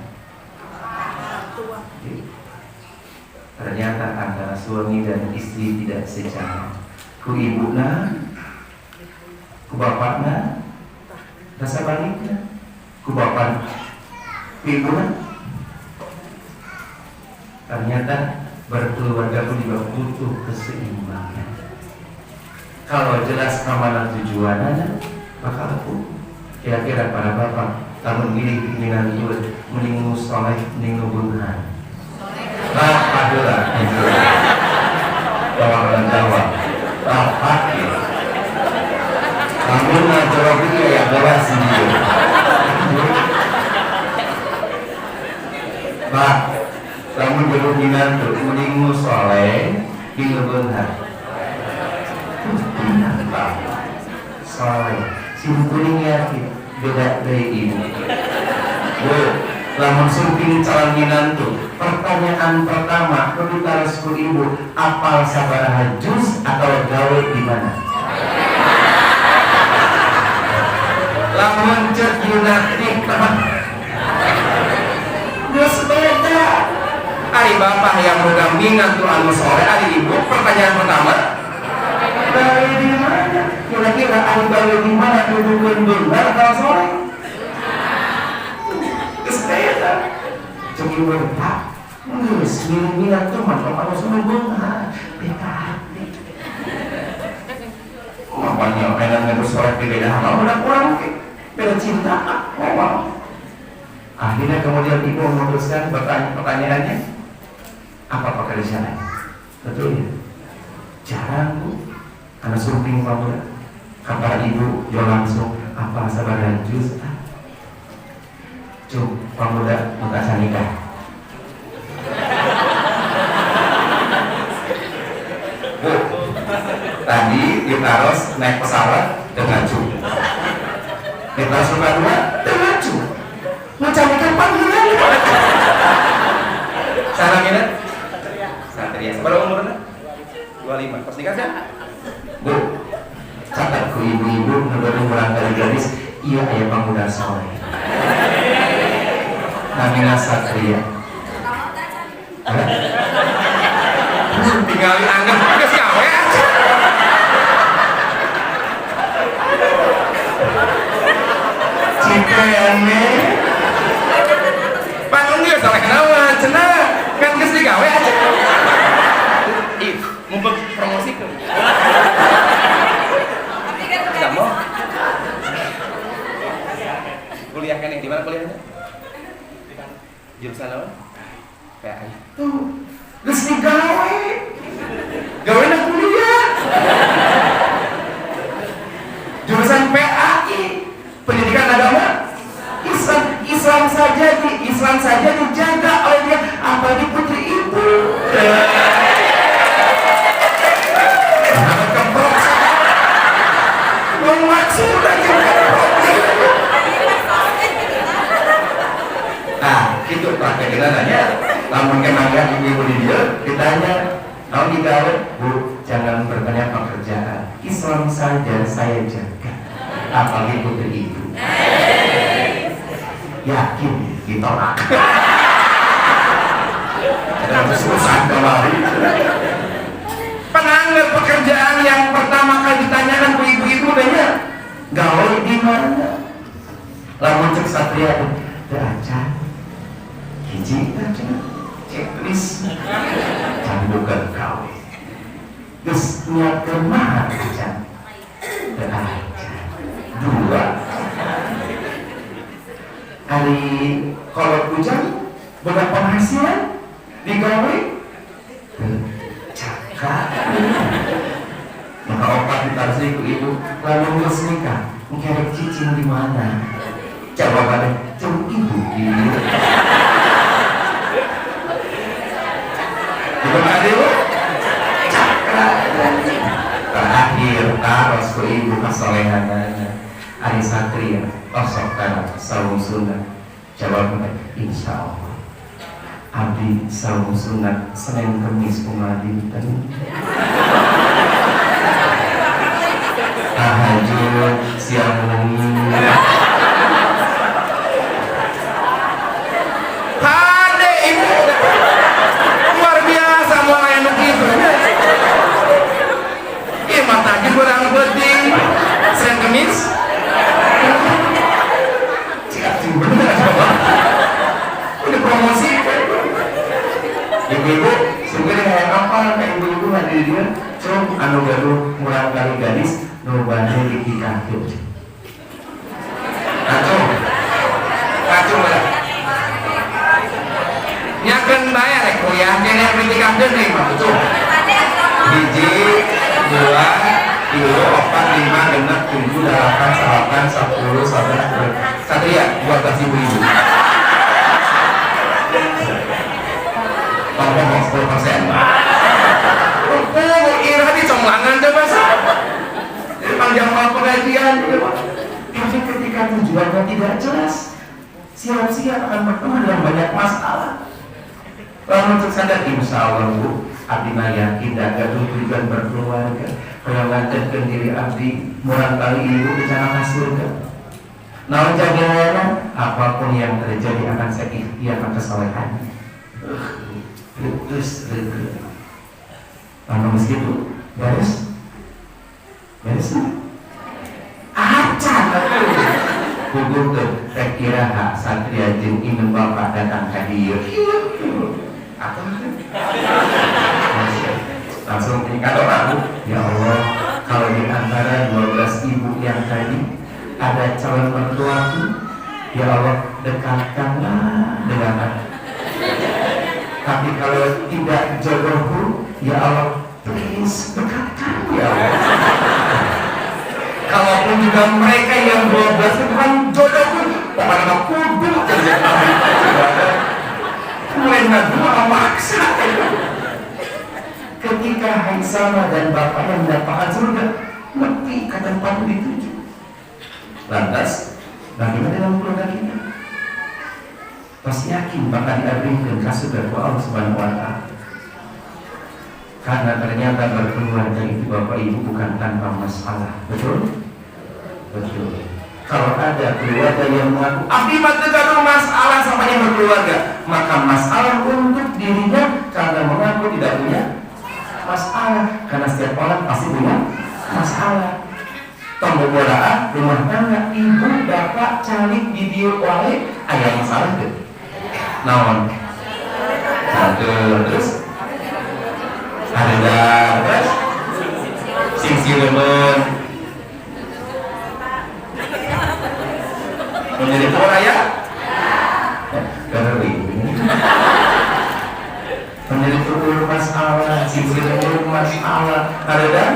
Ternyata antara suami dan istri tidak sejalan. Ku ibuna, ku bapakna, rasa baliknya, ku bapak, ku ibuna. Ternyata berkeluarga pun juga butuh keseimbangan. Kalau jelas kemana tujuannya, maka aku kira-kira para bapak tahun ini dengan itu meningu soleh meningu bunhan. Bapak dulu, orang Jawa, bapak ya. Kamu nggak jawab itu ya jelas sendiri. Pak, kamu berhubungan meningu soleh meningu bunhan. Soleh, si kuning yakin beda dari ibu. Bu, lamun sumping calon minantu. Pertanyaan pertama, kudu taras ku ibu, apal sabaraha juz atau gawe di mana? Lamun cek yunatik teman. Geus beda. Ari bapak yang mudah minantu anu soleh, ari ibu pertanyaan pertama, gawe di mana? Kira-kira ari gawe di mana dudukeun bener kalau soleh? Beda. Coba bertak, nggak minat teman kalau semua bunga beda hati. Makanya mainan ngerusak beda hal, udah kurang beda cinta, ngomong. Akhirnya kemudian ibu memutuskan pertanyaannya, apa pekerjaannya? Betul ya? Jarang bu, karena sumping kamu, kata ibu jual langsung apa sabar jus. Cuk, pemuda muka nikah. Bu, tadi ditaros naik pesawat dengan cuk. Ditaros luka dua dengan cuk. Macam nikah panggilan. Cara minat? Satria. Berapa umurnya? 25. Pas nikah siapa? Bu, catat ku ibu-ibu ngebaru merangkali gadis. Iya ayah pemuda soleh. Namanya Satria. Tinggal anggap ke siapa ya? Cipene. Panggil dia salah kenalan, cenah kan geus digawe aja. Ih, ngumpul promosi ke. Jurusan apa? PAI. Tuh, geus digawe. Gawe na kuliah. Jurusan PAI, pendidikan agama Islam saja dijaga oleh dia, apalagi putri ibu. Maksud aja. Nah, gitu pakai dengannya. Namun kenangan ibu di dia ditanya, "Mau digawe, Bu? Jangan bertanya pekerjaan. Islam saja saya jaga, apalagi putri ibu." Yakin ditolak. Ada susah kembali. Penanggal pekerjaan yang pertama kali ditanyakan ke ibu-ibu tanya, gawe di mana? Lamun cek satria aja, hiji aja, checklist, candukan gawe. Terus niatkan mah aja, aja, dua. Hari kalau hujan berapa penghasilan digawe? Maka opat ditaruh ke ibu, lalu ngurus nikah, ngkerek cicing di mana? Jawabannya, cuma ibu ini. Ibu ada bu? Terakhir taros ke ibu kesolehannya. Ari satria, osok kana saum sunat. Jawabnya, insya Allah. Abdi saum sunat Senin Kemis Dinten. Tahajud siang wengi. Hade ibu luar biasa mau anu kitu. Ieu mah tadi kurang penting. Senin Kemis. Cik bener coba. Udah promosi. Ibu-ibu sebenarnya kayak apa? Kayak ibu-ibu hadir dia. Cung anu gaduh murang kali gadis. Nubane di kacung. Kacung lah. Nyakeun bae rek kuliah kene di kacung nih mah tuh. Hiji, dua, tiga, empat, lima, genep, tujuh, delapan, sembilan, 10, 11, Satria buat kasih ibu. Ngomong 10%. Oh, ira di conglangan coba sih. Panjang pengajian, tapi ketika tujuannya tidak jelas, siap-siap akan bertemu dengan banyak masalah. Lalu untuk sadar, insya Allah bu, abdi yakin dan gaduh tujuan berkeluarga, kalau ngajarkan diri abdi, murang kali ibu bicara surga. Nah, jagalah apapun yang terjadi akan saya ikhtiar kesalehan. Terus, lalu meskipun beres. Beres acan gugur tuh saya kira hak satria jeung ingin bapak datang ke dia apa langsung tingkat doa ya Allah kalau di antara 12 ibu yang tadi ada calon mertuaku ya Allah dekatkanlah dengan aku tapi kalau tidak jodohku ya Allah please dekatkan ya Allah. Kalaupun juga mereka yang 12 itu kan jodoh pun pokoknya kudu terjadi mulai dua maksa ketika Haisama dan bapaknya mendapatkan surga lebih ke tempat dituju lantas bagaimana dalam keluarga kita pasti yakin bakal diabadikan ke surga Allah Subhanahu wa Ta'ala karena ternyata berkeluarga itu bapak ibu bukan tanpa masalah, betul? Betul. Kalau ada keluarga yang mengaku akibat terjadi masalah sama yang berkeluarga, maka masalah untuk dirinya karena mengaku tidak punya masalah. Karena setiap orang pasti punya masalah. Pembobolaan rumah tangga, ibu, bapak, calik, video, wae, ada masalah tuh. Naon? Terus ada terus sing lemen menjadi pola ya masalah, ada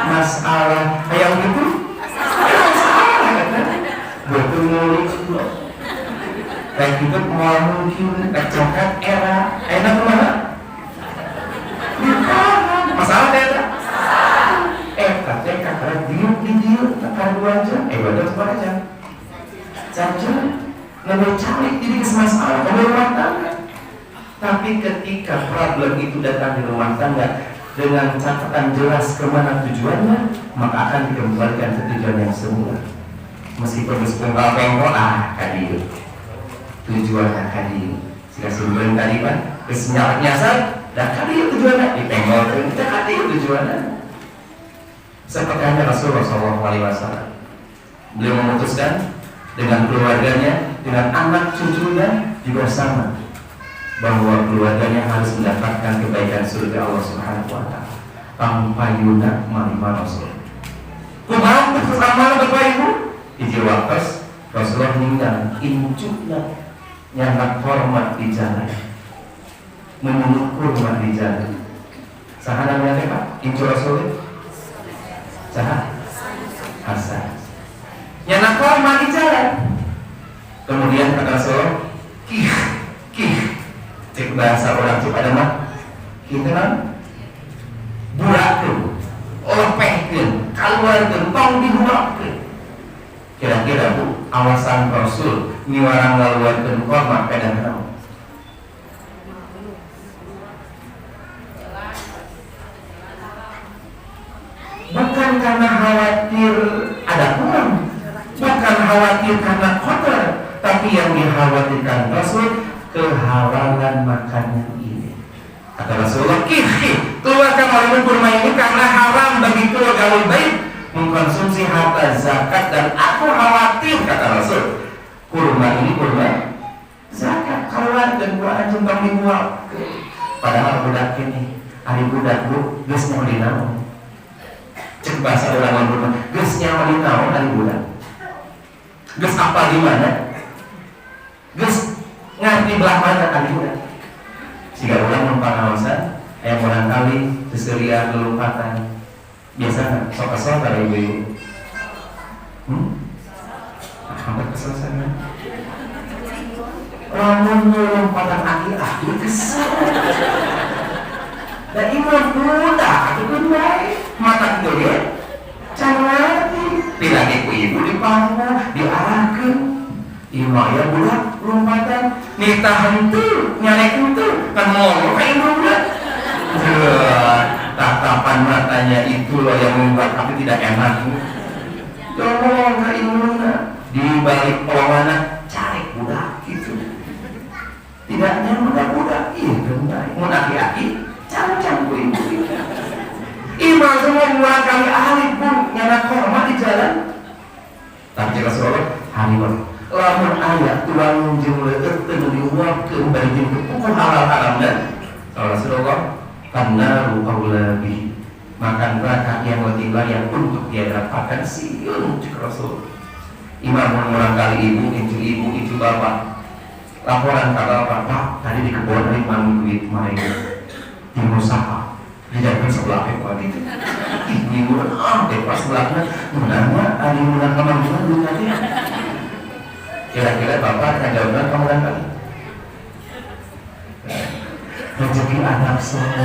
masalah, kayak gitu, masalah kan? Betul mulut, kayak gitu mau mungkin kecongkat era, enak kemana? Masalah ada? Katanya kakak diuk, kakak 2 jam, badan berapa jam? Saja, lebih cari jadi masalah, kalau rumah tangga. Tapi ketika problem itu datang di rumah tangga dengan catatan jelas kemana tujuannya, maka akan dikembalikan ke tujuan yang semula. Meskipun sepenggal pengkol, kadiu tujuannya kadiu. Jika sumber tadi kan, kesenyalat nyasar, dan kadiu tujuannya dipengkol, kita kadiu tujuannya. Seperti hanya Rasulullah SAW, beliau memutuskan dengan keluarganya, dengan anak cucunya juga sama, bahwa keluarganya harus mendapatkan kebaikan surga Allah Subhanahu wa Ta'ala tanpa yunak malimah Rasul. Kumaha bersama Bapak Ibu di waktu Rasulullah meninggal, injukna nyandak hormat di jalan, menunjuk hormat di jalan. Sahana namanya Pak? Injuk Rasul Saha Hasan nyandak hormat di jalan. Kemudian kata Rasulullah, kih cek bahasa orang cek pada mah kita kan burakkeun, lepehkeun, kaluarkeun, tong diburakkeun. Kira-kira Bu, alasan Rasul niwarang ngaluarkeun hormat pada naon? Bukan karena khawatir ada kurang, bukan khawatir karena kotor, tapi yang dikhawatirkan Rasul kehalalan makanan ini. Kata Rasulullah, keluarkan oleh kurma ini karena haram bagi keluarga baik mengkonsumsi harta zakat, dan aku khawatir, kata Rasul, kurma ini kurma zakat, keluar dan gua anjing kami buat. Padahal budak ini, hari budak Bu, geus nyamali naon? Cek bahasa orang rumah, geus nyamali naon hari budak? Geus apa di mana? Geus ngerti belah mana kali udah. Jika orang mempanawasan, yang barangkali seserian lompatan, biasa sok-sok dari ibu-ibu. Hampir keselesaian. Lamun lompatan aki kesel. Dan imam budak, itu kan baik. Mata itu ya, jangan tidak ibu-ibu dipanggung, diarahkan. Imaya budak lompatan, nita hentu, nyalek hentu, kan ngomong kayak budak. Tatapan matanya itu loh yang membuat aku tidak enak. Tolong kayak ibu di balik pelangan cari budak itu. Tidaknya budak-budak itu baik. Mau aki-aki, cang-cang ibu. Imam semua buat kami ahli pun nyanak hormat di jalan. Tapi Rasulullah hari lamun ayat tulang jumlah tertentu diuapkan bagi hukum halal-haram dan Rasulullah tannaru aulabi, makan neraka yang lebih layak untuk dia dapatkan siun cik Rasul. Imam mengurangkali ibu, bapak laporan kata bapak tadi di kebun imam duit mereka di Musaha tidak sebelah ekor itu minggu pas sebelahnya menanya ada yang kemana dulu tadi. Kira-kira bapak akan jawabkan kamu kan kali rezeki anak semua.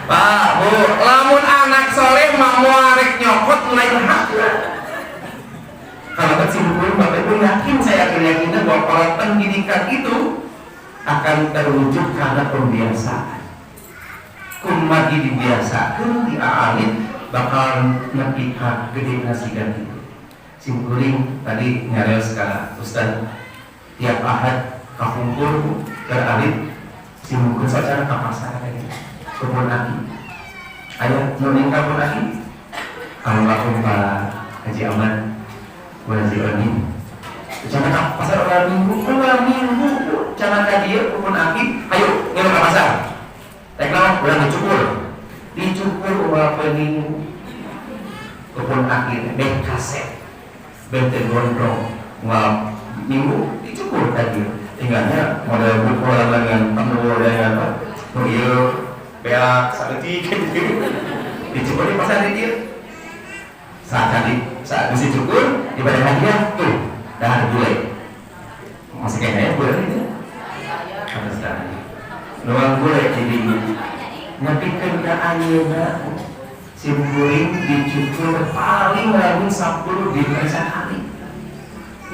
Pak, Bu, lamun anak soleh mau arek nyokot mulai haknya. Kalau kesimpulan Bapak Ibu yakin, saya yakinnya bahwa para pendidikan itu akan terwujud karena pembiasaan. Kumagi dibiasakan, dialin, bakal nepika gede nasigan itu. Simkuling tadi ngareos ka Ustaz tiap ahad kakumpul beralih simkuling secara ke pasar kayak kebun aki. Ayo nuning kebun aki. Kalau aku Pak Haji Aman, Haji Oni, jangan pasar orang minggu, jangan tadi kebun aki. Ayo ngilu ke pasar. Teknologi udah dicukur berapa minggu kebun aki kaset. Benten gondrong nggak minggu dicukur tadi tinggalnya model buku dengan penuh dengan apa? Oh iya, beak sakit gitu. Dicukur di pasar dia. Saat mesti cukur ibadah hadiah tuh dah gulai. Masih kayaknya gulai ini. Harus dah. Nuang gulai jadi ngepikeun ka ayeuna simkuring dicukur paling lamun 10 dina sakali.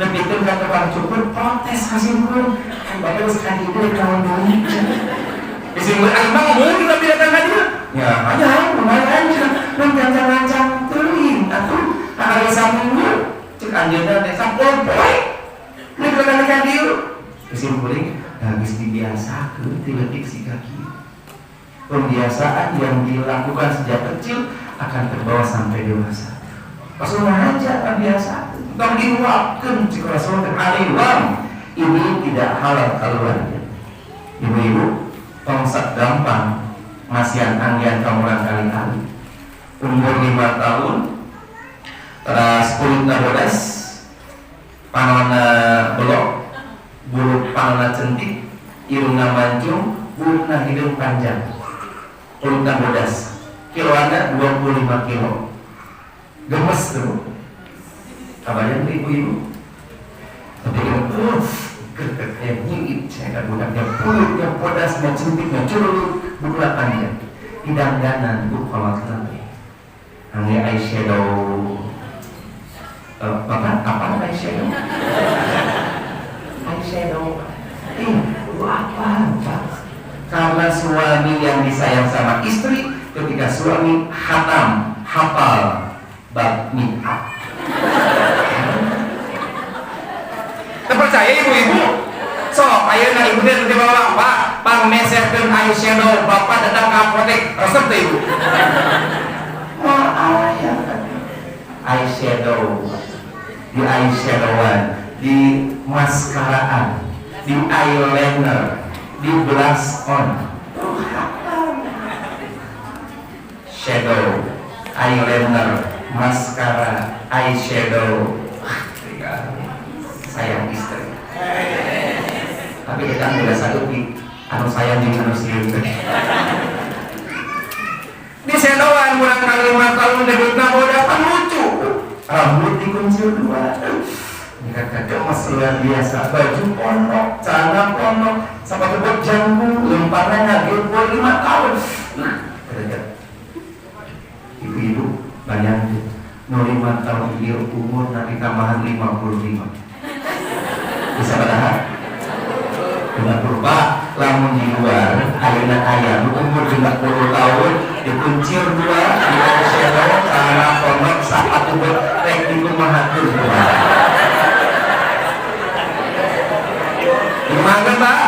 Ngepikeun ka tukang cukur protes ka simkuring. Bapak geus kadieu kawan deui. Simkuring emang mun tapi datang ka dieu. Ya, aya lumayan mun gancang-gancang teuing atuh ada sambung cek anjeunna teh sampul poe. Nek kadang-kadang dieu simkuring habis dibiasakeun ti leutik si kaki. Pembiasaan yang dilakukan sejak kecil akan terbawa sampai dewasa. Pas rumah aja kan biasa. Tong diluapkeun cik Rasul teh aliwam. Ini tidak halal keluarnya. Ibu-ibu, tong sak gampang ngasihan anggian kamuran kali-kali. Umur 5 tahun, teras kulitna bodas, panonna belok, bulu panonna centik, irungna mancung, bulutna hidung panjang. Kulitna bodas, kiloannya 25 kilo. Gemes tuh. Kabarnya ibu-ibu. Tapi kerketnya nyingit, saya budaknya kulitnya bodasnya centiknya curut, bulu panjang. Hidang-danan bu kolot lagi. Angge eyeshadow. Apa eyeshadow? Eyeshadow. Apa? Karena suami yang disayang sama istri, ketika suami hafal bab make-up. Terpercaya ibu-ibu? So, ayeuna ibu teh bawa apa? Pang meserkeun eyeshadow, bapak datang ke apotek, resep teh ibu. Eyeshadow, di eyeshadowan, di maskaraan, di eyeliner, di blush on, shadow, eyeliner, maskara, eyeshadow. Sayang istri. Tapi kita tidak sanggup anu sayang jeung anu sieu. Di sedowan kurang kali 5 tahun debutna bodas kan lucu. Rambut dikuncir 2. Kakak mas luar biasa, baju pondok, celana pondok, sepatu bot janggu, lemparnya ngagil 5 tahun. Nah, terlihat ibu-ibu banyak 5 tahun dia umur nanti tambahan 55. Bisa bertahan? Dengan purba, lamun di luar, ayeuna aya umur 50 tahun, dikuncir 2, di eyeshadow, celana pondok, sepatu bot, rek dikumahakeun 2. Gimana Pak?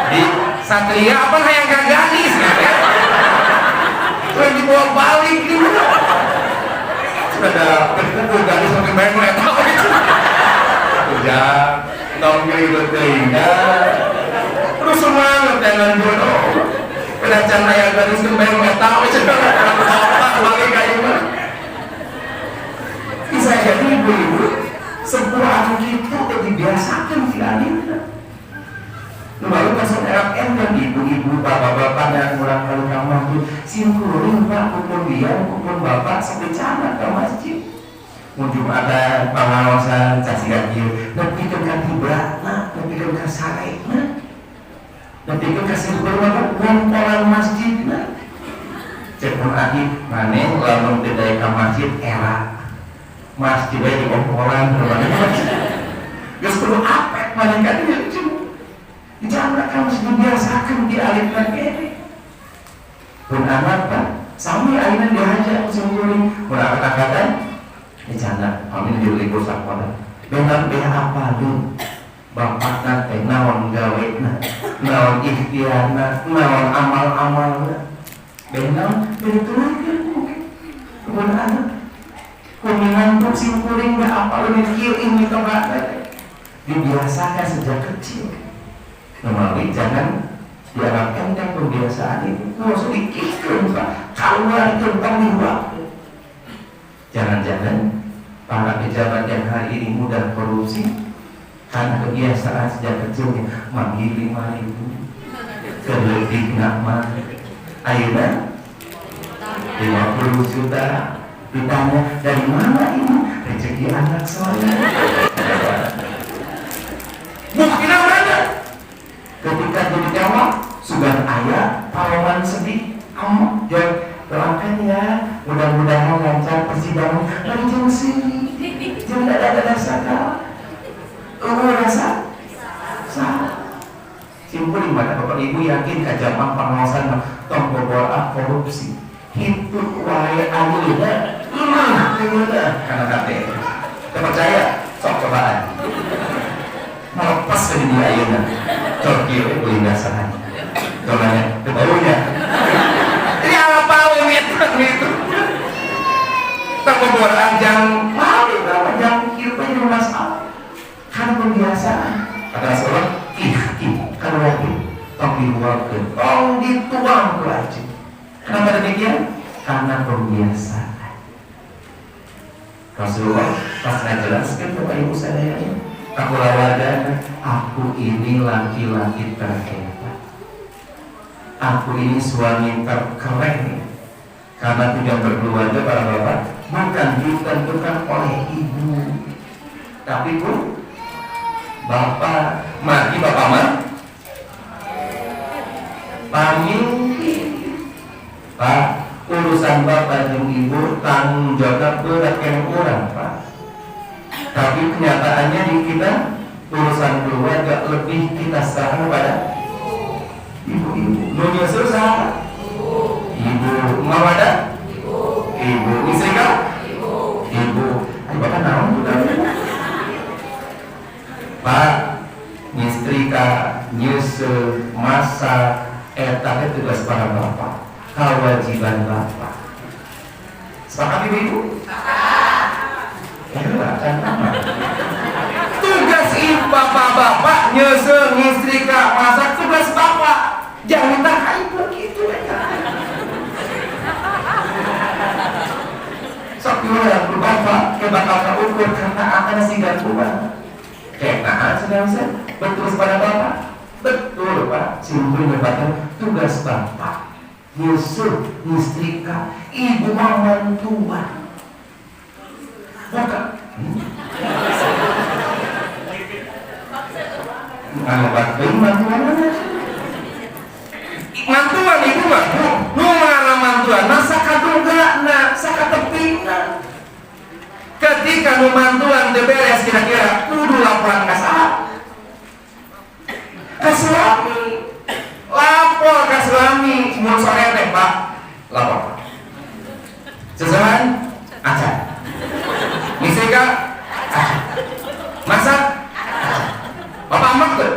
Di Satria apa yang gak gadis? Terus dibawa balik gitu. Sudah ada berkumpul gadis sampai main mulai tahu itu. Udah, tahun ribet keindah. Terus semangat dengan jodoh. Kedacan ayah gadis kemarin mulai tahu itu. Apa balik kayak gimana? Bisa jadi ibu-ibu. Sebuah anu itu dibiasakan tidak ada. Lalu pasal RFM dan ibu-ibu, bapak-bapak yang kurang kali kamar itu simkuring pak, kupon dia, kupon bapak sebecana ke masjid. Mungkin ada pengawasan caci kaki, tapi kan kaki beratna, tapi kan kasarena, tapi kan kasih berapa ngompolan masjidna. Cepun adi mana lalu tidak ke masjid era. Masjidnya di ngompolan berbagai masjid. Gak perlu apek mana kan dia cuma. Jangan kamu dibiasakan di alif dan ini. Pun anak pak, sambil akhirnya dihajar sembunyi. Mula kata-kata, jangan. Kami dilibur sakola. Dengan apa lu? Bapak nanti naon gawe na, naon ikhtiar na, naon amal-amal na. Dengan beritulah mungkin. Pun anak, kuningan pun simpuling gak apa lu mikir ini tobat. Dibiasakan sejak kecil. Melalui jangan diarahkan dan pembiasaan itu mau sedikit keluar tentang limbah. Jangan-jangan para pejabat yang hari ini mudah korupsi Karena kebiasaan sejak kecilnya manggil 5.000 kelebih nama ayeuna 50 juta. Ditanya dari mana ini, rezeki anak saya. Buktinya mana? Ketika jadi jawab sudah ayah pahlawan sedih kamu doakan ya, mudah-mudahan lancar persidangan. Mari jauh sini, jangan ada rasa rasa salah. Simpul mana bapak ibu yakin kajaman pengawasan tong bobolan korupsi hidup wae ayeuna karena kate percaya sok cobaan melepas ke dunia ayeuna Tokyo ulinga sana dolanya kebaunya ini apa itu tong bobolan jang malu jang hidupnya masalah kan kebiasaan kata seorang kalau yakin tong diluarkan tong dituang ke aja. Kenapa demikian? Karena kebiasaan. Rasulullah pas ngajelaskan kepada ibu saya, aku lawadan, aku ini laki-laki terhebat, aku ini suami terkeren. Karena tidak berkeluarga para bapak bukan ditentukan oleh ibu, tapi pun bapak, mari bapak mah pamimpin. Pak, urusan bapak dan ibu tanggung jawab berat yang kurang Pak. Tapi kenyataannya di kita urusan keluarga lebih kita serahkan pada ibu-ibu. Dunia susah. Ibu mau ada? Ibu istri kau? Ibu. Bapak naon juga. Pak, istri kah nyusul masa eta tugas para bapak. Kewajiban bapak. Sepakat ibu? Tugas ibu bapak nyusul istri kah masak tugas bapak. Jangan tak ibu gitu aja. Sok yang bapak ke bakal keukur karena akan singgah kuat. Kayak nah sedang betul pada bapak. Betul Pak, simpul menyebabkan tugas bapak nyusul istrika ibu mantuan bukan mantuan ibu mah nu marah mantuan masa kadung gak saka tepina ketika nu mantuan beres kira-kira kudu laporan ka suami lapor ke suami mau sore teh Pak lapor sesuai aja misika aja masak bapak amak tuh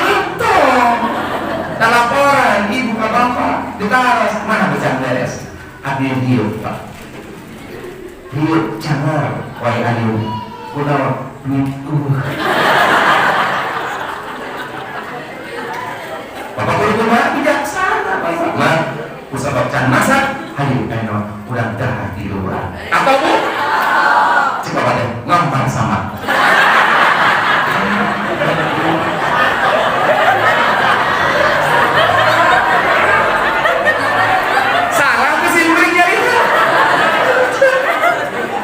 itu dan laporan ibu ke bapak ditaruh mana bisa beres abdi hiup Pak hiup jangan wai ayu kuno Bapak guru mah bijaksana, Bapak mah usah bacan masak, hayu eno udah dah di luar. Atau bu? Coba pada ngampang sama. Salah kesimpulannya itu.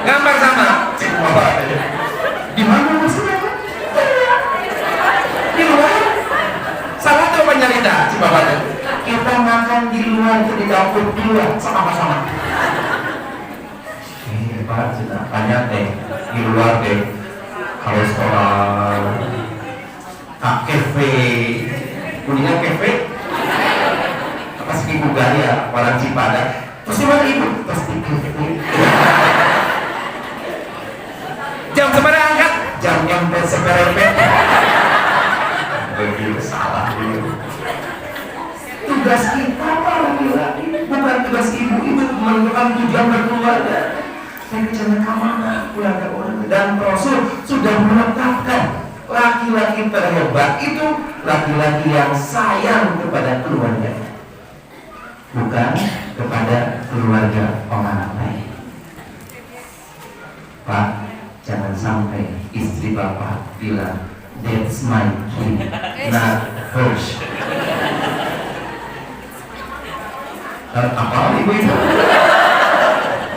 Ngampang sama. Cik bapak aja. Di mana maksudnya? Di luar. Salah tuh penyalita si bapak tuh. Kita makan di luar itu di dapur di luar sama-sama. Pak sudah banyak deh di luar deh. Kalau sekolah kafe, kuningan kafe, apa sih ibu gaya orang Cipadak? Pasti mana ibu? Pasti kafe. Jam seberapa angkat? Jam yang berseperempet. Begitu salah dulu. Tugas kita laki-laki bukan tugas ibu itu menentukan tujuan berkeluarga. Saya bicara kemana keluarga orang dan Rasul sudah menetapkan laki-laki terhebat itu laki-laki yang sayang kepada keluarga, bukan kepada keluarga orang lain. Pak, Jangan sampai istri bapak bilang, "That's my kid, not hers." Apa ibu itu?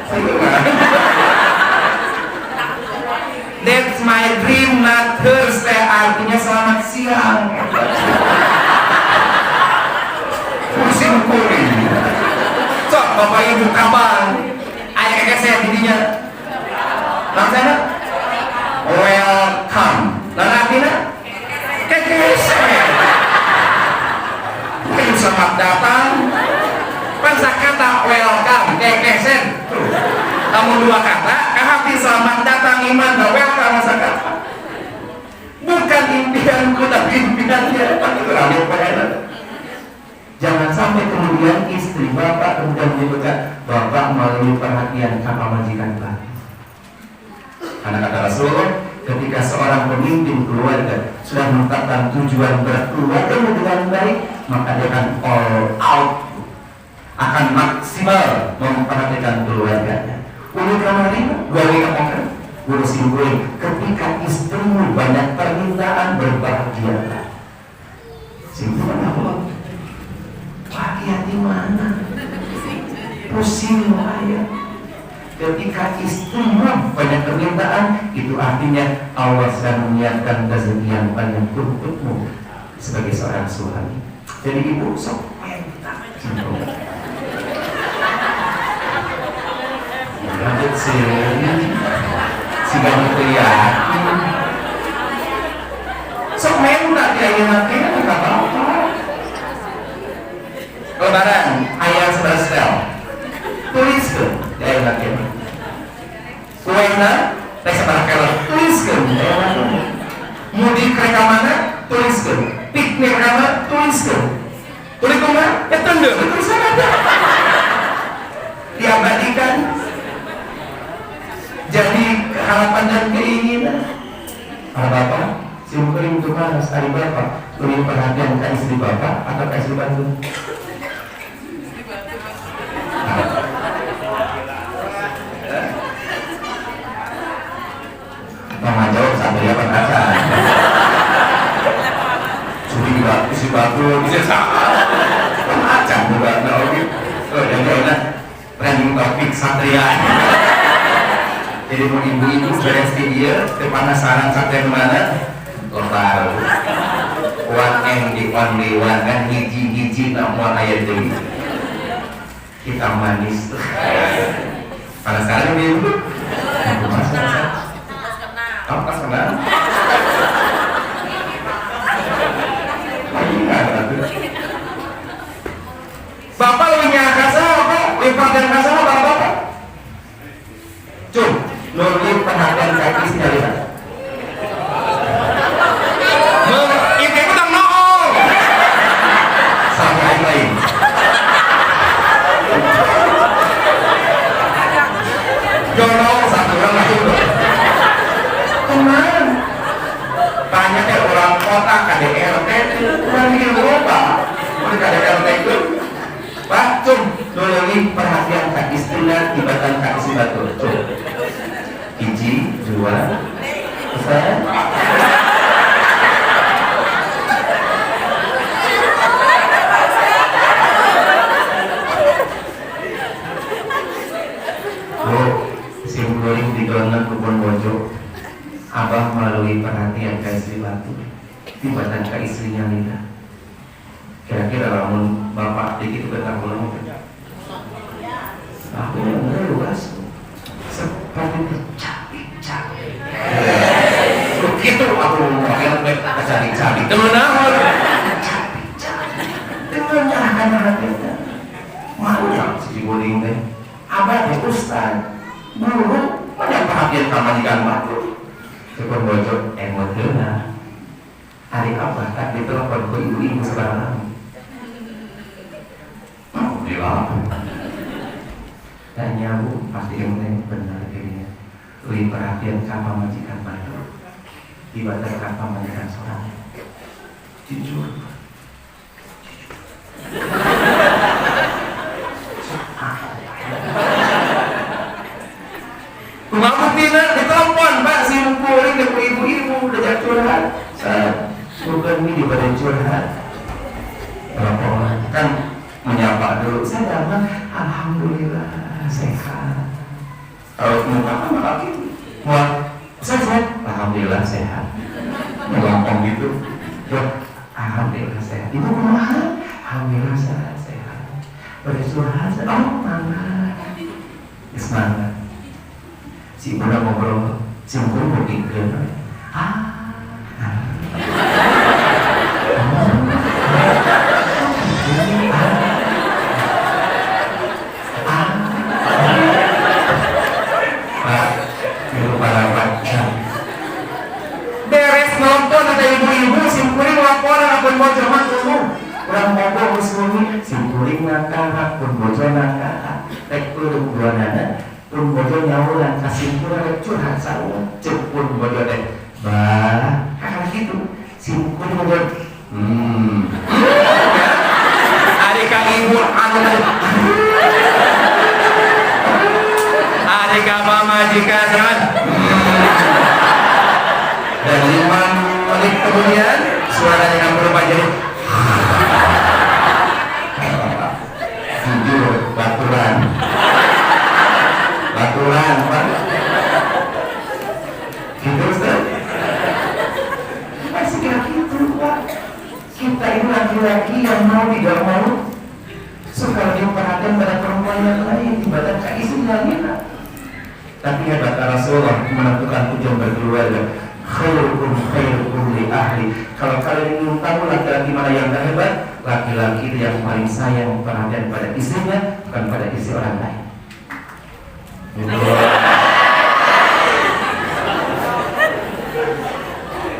Saya enggak. That's my dream, not hers. Artinya selamat siang. Pusing kuring. Cok, bapak ibu kapan? Ayah kakek saya didinya. Langsana? Welcome. Lalu artinya? Kakek saya. Selamat datang. Pansa kata welcome, kakek sen. Kamu dua kata, kahati selamat datang iman, welcome masa kata. Bukan impianku tapi impiannya. Jangan sampai kemudian istri bapak kemudian menyebutkan bapak melalui perhatian kakak majikan bapak. Karena kata Rasulullah, ketika seorang pemimpin keluarga sudah menetapkan tujuan berkeluarga dengan baik, maka dia akan all out, akan maksimal memperhatikan keluarganya. Oleh karena itu, gue katakan, gue simpulin, ketika istrimu banyak permintaan, berbahagialah. Simpulan apa? Bahagia di mana? Pusing ya. Ketika istrimu banyak permintaan, itu artinya Allah sedang menyiapkan rezeki yang banyak untukmu sebagai seorang suami. Jadi ibu sok minta. Lanjut sih, si kamu kelihatan. Sok minta dia nanti nggak apa-apa. Lebaran ayat 11 tel, tuliskan dia nanti. Kuena, teh sebarang tuliskan dia nanti. Mudik kereta mana? Tuliskan. Piknik mana? Tuliskan. Tulis mana? Ya tanda, tulisan ada. Diabadikan. Jadi harapan dan keinginan. Bapak, simpulin untuk mana sekali bapak? Lebih perhatian ke istri bapak atau ke istri bantu? Mama jawab satu ya aja. Curi isi batu bisa sama. Macam juga lagi. Jadi trending topik satria. Jadi mau ibu-ibu beres di dia, kepanasaran sampai mana? Lo tahu. One and the only one kan hiji-hiji namun ayat ini. Kita manis tuh. Penasaran ibu? Pas kenal. Bapak lebih nyakasa apa? Lipat dan kasar bapak. Cum, nurut perhatian kaki sekali. Itu tak nool. Sampai lain. Jono satu orang lagi. Teman, banyaknya orang kota KDRT, orang di Eropa, orang KDRT itu. Pak, cum, nurut perhatian kaki istrinya, tibatan kaki si batu. Cum. Hiji, dua, tiga. Simboling di donat kebun bojo. Abah melalui perhatian ke istri batu, tibatan ke istrinya Lina. Kira-kira lamun bapak dikit betah pulang. Aku yang luas. Seperti capek-capek. Begitu aku yang cari-cari teman-teman. Capek-capek. Dengan nyerahkan hatinya. Mau yang si boling deh. Abah deh Ustaz. Dulu banyak perhatian sama ikan batu. Cukup bocor emotena. Hari apa tak ditelepon ke ibu-ibu sebarang. Oh, bilang. Tanya bu, pasti yang benar dirinya. Lebih perhatian kapal majikan batu dibanding kapal majikan seorang. Jujur. Rumah buktinya ditelepon, Pak. syukurin ke ibu-ibu udah jak curhat. Bukan ini daripada curhat. Berapa orang kan menyapa dulu. Saya dapat alhamdulillah sehat. Kalau muka kan laki, wah sehat. Alhamdulillah sehat. Ngomong gitu. Alhamdulillah sehat. Ibu kumaha? Alhamdulillah sehat. Bersurhat, oh mana? Semangat. Si ibu ngobrol, si ibu mau pikir. Beres nonton ada ibu-ibu simpuling laporan akun bocor dulu. Orang ngomong muslim simpuling ngangkat pun bocor ngangkat. Tek peluk dua nana pun bocor nyawuran kasimpulan curhat salah cepun bocor deh. Bah, kakak gitu simpuling bocor. Adik kang ibu anu adik kang mama majikan kan. Dan 5 menit kemudian suaranya yang berubah jadi jujur baturan Pak gitu Ustaz masih kira gitu Pak. Kita ini laki-laki yang mau tidak mau suka dia perhatian pada perempuan yang lain ibadah ke istri lainnya. Tapi ya kata Rasulullah menentukan tujuan berkeluarga khairukum li ahli. Kalau kalian ingin tahu laki-laki mana yang terhebat, laki-laki itu yang paling sayang perhatian pada istrinya, bukan pada istri orang lain.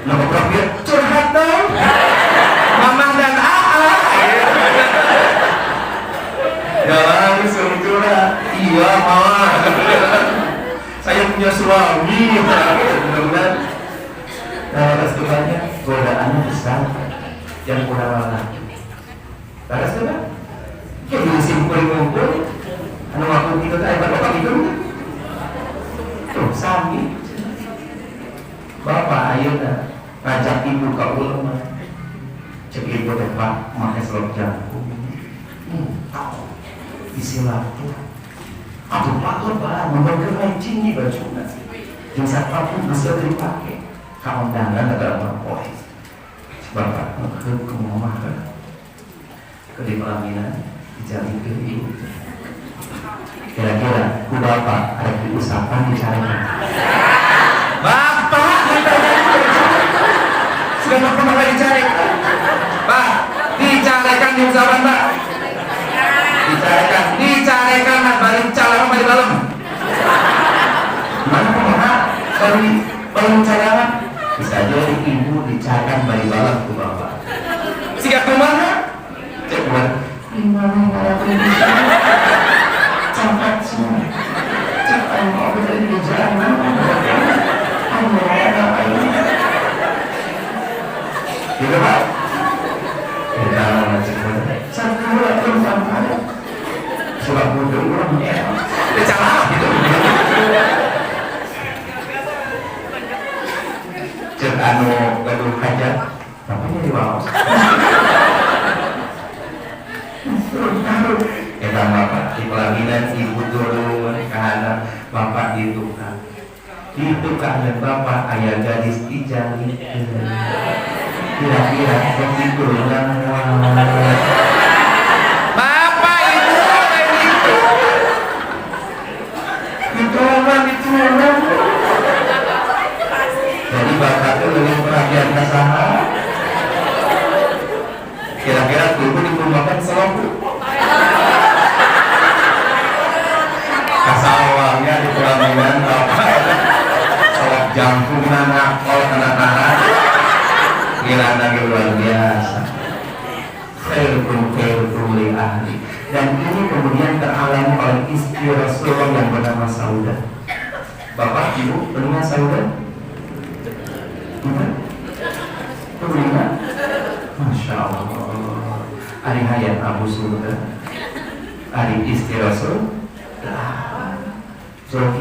Nama profil curhat dong, mamah dan jangan disuruh curhat. Iya mama, saya punya suami. Benar-benar restukannya godaannya besar yang kurang lelaki. Taras kan? Kayak dulu simpul ngumpul, anu waktu kita kayak bapak itu, tuh sami. Bapak ayo ngajak ibu ke ulama, cek ibu teh Pak, makai selop jangkung, isi lampu, aku pakut Pak, memberikan lancing di bajunya, yang saat pun masih dipakai. Undangan ada orang poin. Bapak ke rumah ke di pelaminan dicari ke ibu. Kira-kira ku bapak ada diusahakan dicarikan. Bapak sudah bapak malah dicarikan. Pak dicarikan di usahakan Pak. Dicarikan balik calon balik malam. Mana Pak? Balik calon. Bisa jadi ibu dicarikan balik balang ke bapak. Sikat kemana? Cek kemana? Gimana kalau aku cangkat semua. Cangkat mau berada di jalan. Aku mau ngapain? Gitu Pak? Kita cek kemana? Cangkat kemana? Cangkat surat bodoh orang ya. Bicara gitu. Cek anu gaduh hajat, tapi di bawah. Kita bapak di pelaminan ibu turun ke anak bapak ditukar. Ditukar dan bapak ayah gadis dijalin. Kira-kira begitu yang bapak ibu kayak gitu. Ditolong. Jadi bapak itu lebih perhatian ke sana. Kira-kira ibu diperlukan selalu kasawangnya di pelaminan bapak salak jangkungan nakol kena tahan kirana luar biasa. Khairukum li ahli. Dan ini kemudian teralami oleh istri Rasulullah yang bernama Saudah. Bapak ibu pernah Saudah? Kemudian, Masya Allah, hari hayat Abu Surga, hari istri Rasul, Saudah,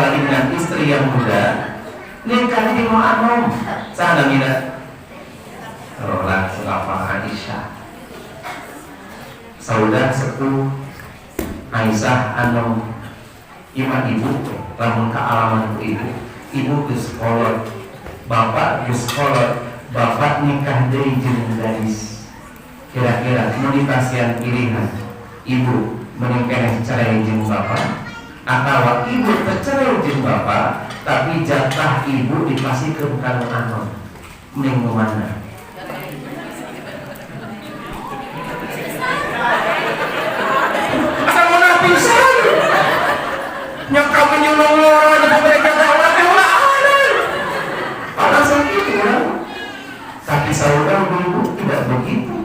lagi dengan istri yang muda, nikah di mau anom, sana mina, rolah apa Aisyah, saudara sepuh Aisyah anom, iman ibu, lamun kealaman ibu ke sekolah, bapak ke sekolah, bapak nikah dari jeung gadis, kira-kira menipasian pilihan, ibu menikah cerai jeung bapak, atau ibu tercerai jeung bapak, tapi jatah ibu dikasih ke bukan anon, mending mana? Asal mana pisan? Yang kamu nyuruh orang di mereka orang yang pada sakit ya. Tapi saudara ibu tidak begitu.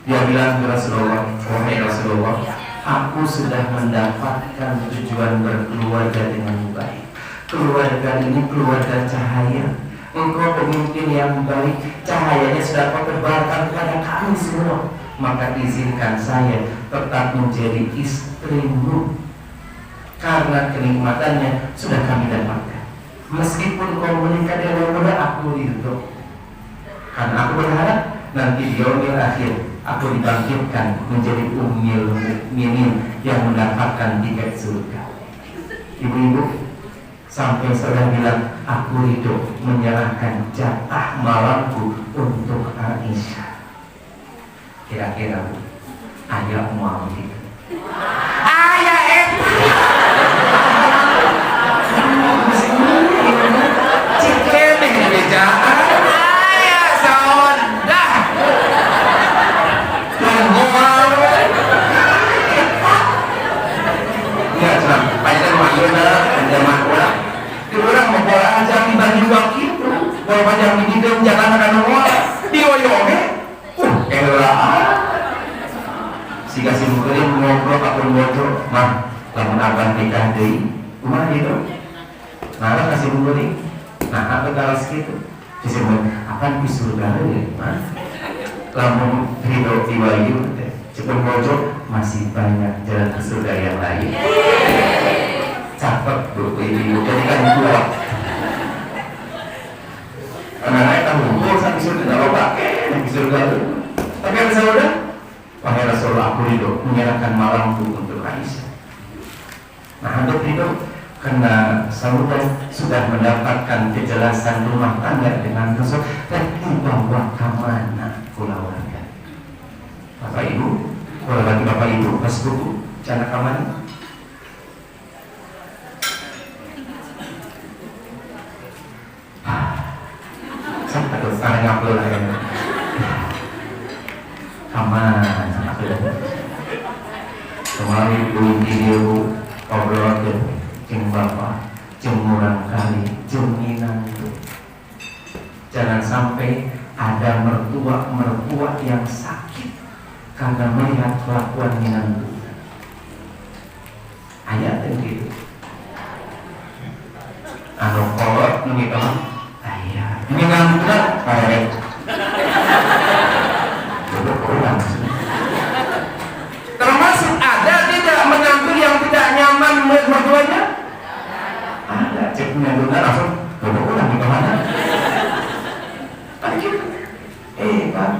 Dia bilang ke Rasulullah, wahai Rasulullah, aku sudah mendapatkan tujuan berkeluarga dengan baik. Keluarga ini keluarga cahaya. Engkau pemimpin yang baik, cahayanya sudah kau tebarkan kepada kami semua. Maka izinkan saya tetap menjadi istrimu, karena kenikmatannya sudah kami dapatkan. Meskipun kau menikah dengan muda, aku ridho, karena aku berharap nanti di yaumil akhir aku dibangkitkan menjadi ummul mukminin yang mendapatkan tiket surga. Ibu-ibu sampai sudah bilang, aku ridho menyerahkan jatah malamku untuk Aisyah. Kira-kira bu, ayah mau gitu? Ayah cikene bejaan, ayah saon dah. Tunggu malu. Ya senang, panjang makna, panjang makna. Orang mau bola aja dibagi uang itu, bola panjang di dalam jangan akan bola dioyongnya. Si kasih mukerin ngobrol apun ngobrol, mah lamun abang nikah deui kumaha gitu. Nah kasih mukerin, nah apa kalau segitu disebut apa di surga ya, mah lamun ridho diwayu cepet ngobrol, masih banyak jalan ke surga yang lain. Cakep bu ibu, jadi kan kuat. Karena kita ngumpul sampai surga nggak pakai di surga itu. Tapi ada saudara, wahai Rasulullah, aku ridho menyerahkan malamku untuk Aisyah. Nah, untuk ridho karena saudara sudah mendapatkan kejelasan rumah tangga dengan Rasul, dan dibawa ke mana keluarga. Bapak Ibu, kalau lagi Bapak Ibu pas buku, jangan ke mana? Sampai terus ada ngapel lah ya. Aman, kemarin beli video obrol ke jeng bapak, jeng murang kali, jeng minantu. Jangan sampai ada mertua yang sakit karena melihat kelakuan minantu. Ayat yang gitu. Anu kolot nungi kamu, ayat minantu kayak. Termasuk ada tidak menantu yang tidak nyaman melihat mertuanya? Ada, cek menantunya langsung duduk ulang di mana? Pak,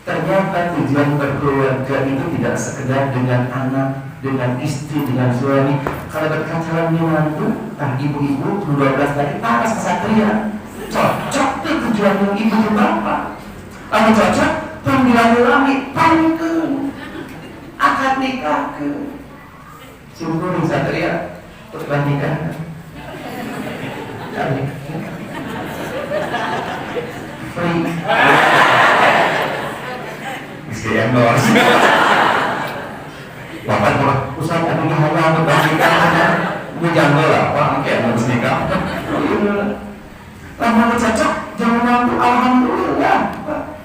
ternyata tujuan berkeluarga itu tidak sekedar dengan anak, dengan istri, dengan suami. Kalau berkata menantu, ibu-ibu 12 tadi panas kesatria, cocok tuh tujuan yang ibu dan bapak. Kamu cocok? Panggilan ulami pangkeun akad nikah ke sungguh satria untuk nikah kami free mesti endorse bapak pusat anu hawa untuk nikah gue jangan lah pak kayak harus nikah lama cocok jangan mampu alhamdulillah pak.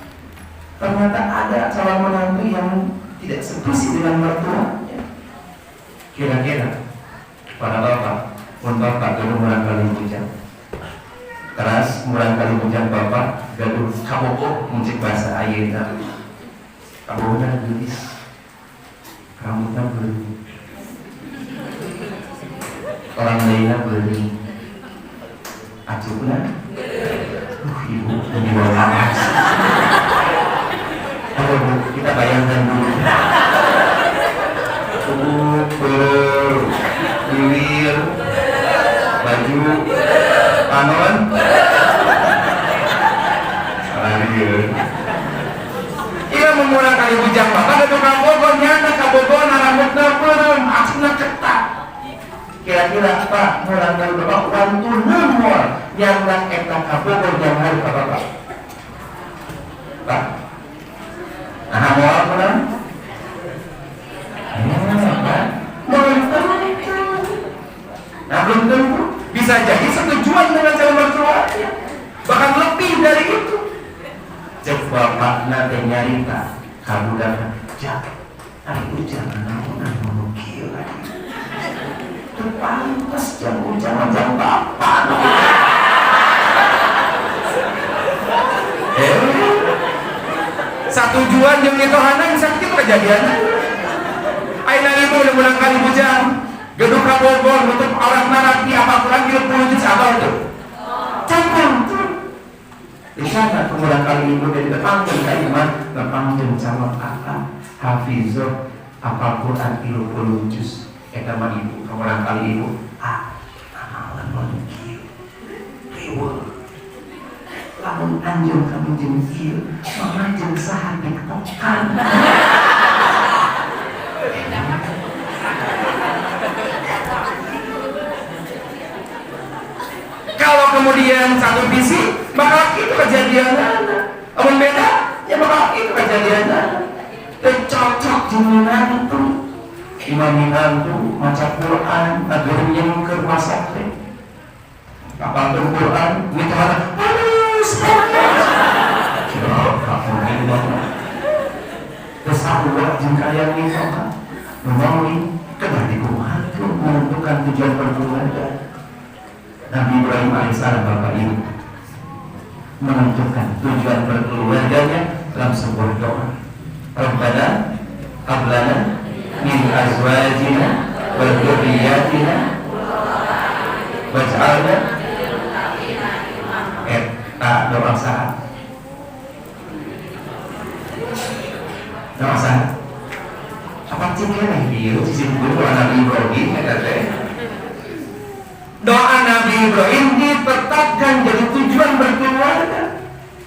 Ternyata ada calon menantu yang tidak sepusi dengan mertuanya. Kira-kira para bapak, pun bapak dulu murang kali hujan. Keras murang kali hujan bapak, gaduh kaboko muncik bahasa air tadi. Kabona gelis, rambutnya belum. orang lainnya beli acukna. Ibu di bawah aja. Ayo Bu, kita bayangkan dulu. Bibir, baju, panon, salarius. Ia memurang kali bujang bapak ada kabogon nyana kabogon rambutna perem aksina ketat. Kira-kira Pak murang kali bapak wantu nemor yang nak eta kabogon yang hari bapak. Pak, nah mau apa kan? Nah belum tentu bisa jadi setujuan dengan calon mertuanya, bahkan lebih dari itu. Cek bapak nanti nyarita kamu dan jak, aku jangan menukil lagi. Terpantas jangan bapak. Satu tujuan yang itu hana bisa kita kejadian. Aina ibu udah pulang kali bujang. Gedung kabobon untuk orang narati apa kurang 30 juta apa itu? Campur tuh. Di sana kemudian kali ibu dari panggil kali mah, panggil sama kakak Hafizah apa Quran 30 juz. Eta mah ibu kemudian kali ibu amalan menukil rewel. Lamun anjung kami jengkil, mama jeng sahat diktokan. Kalau kemudian satu visi, bakal itu kejadian. Amun beda, ya bakal itu kejadian. Cocok jenengan itu, imaminan itu, maca Quran, agarnya ke rumah sakit. Kapal Quran, mitara, kesahua jengkayang ini kok melalui kedadikumah itu menentukan tujuan perkeluarga. Nabi Ibrahim alaihissalam bapak ibu menentukan tujuan perkeluarganya dalam sebuah doa. Rabbana hab lana min azwajina wa dzurriyyatina waj'alna doa saat doa saat apa cikirnya dia disebut doa Nabi Ibrahim doa Nabi Ibrahim ditetapkan jadi tujuan berkeluarga.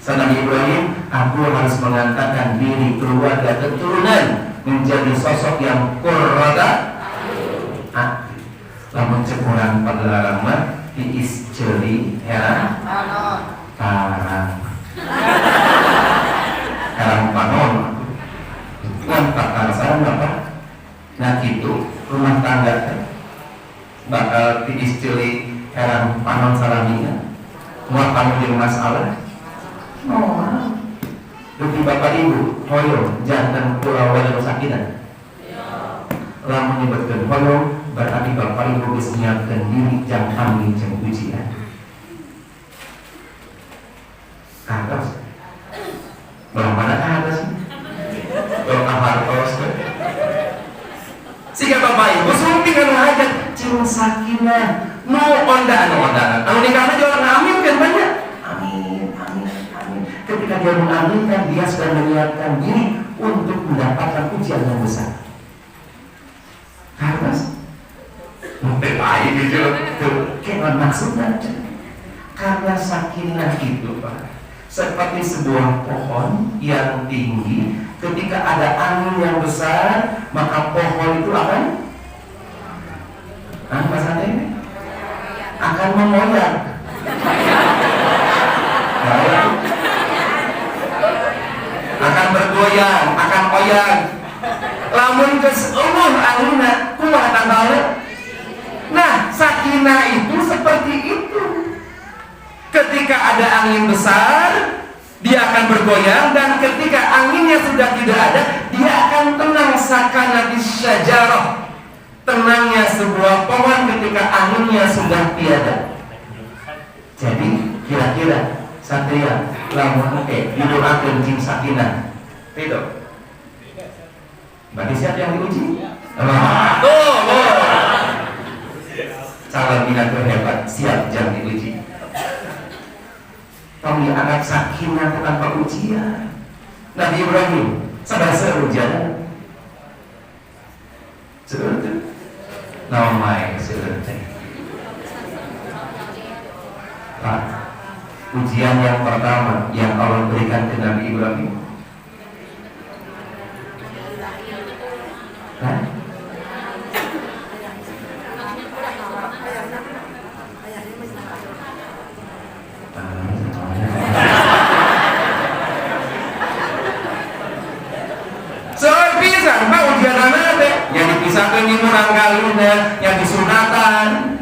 Nabi Ibrahim, aku harus mengantarkan diri keluarga keturunan menjadi sosok yang qurrata lamun cekurang paglarang mah diis ceuli heran karang panon ngantak alasan apa nah gitu rumah tangga bakal diis ceuli heran panon salaminya muat panggil masalah duki bapak ibu hoyo jantan pulau walau sakinan lamun menyebutkan hoyo berarti bapak ibu bisa menyiapkan diri jam kami jam ujian ke atas belum mana ke atas belum ahartos sehingga bapak ibu sumping anu hajat cing sakinah mau ondaan anu nikahnya jualan amin kan banyak amin ketika dia mengaminkan dia sudah menyiapkan diri untuk mendapatkan ujian yang besar ke atas baik gitu kayak maksudnya karena sakinah itu Pak seperti sebuah pohon yang tinggi ketika ada angin yang besar maka pohon itu akan bahasanya ini akan memoyang akan bergoyang akan koyang lamun keseueuh anginna kumaha tanggalna. Nah, sakinah itu seperti itu. Ketika ada angin besar, dia akan bergoyang, dan ketika anginnya sudah tidak ada, dia akan tenang. Sakana bisyajarah, tenangnya sebuah pohon ketika anginnya sudah tiada. Jadi kira-kira satria lamun didoakeun jeung sakinah ridho. Berarti siapa yang diuji? Tuh. Salamina tuh hebat, siap jangan diuji. Kami anak sakinah tanpa ujian. Nabi Ibrahim sadar ujian. Sebenarnya, namanya sebenarnya. Pak, ujian yang pertama yang Allah berikan ke Nabi Ibrahim. Hah? Soal pisan, Pak, ujian anak teh yang dipisahkan di murang kaluna, yang disunatan.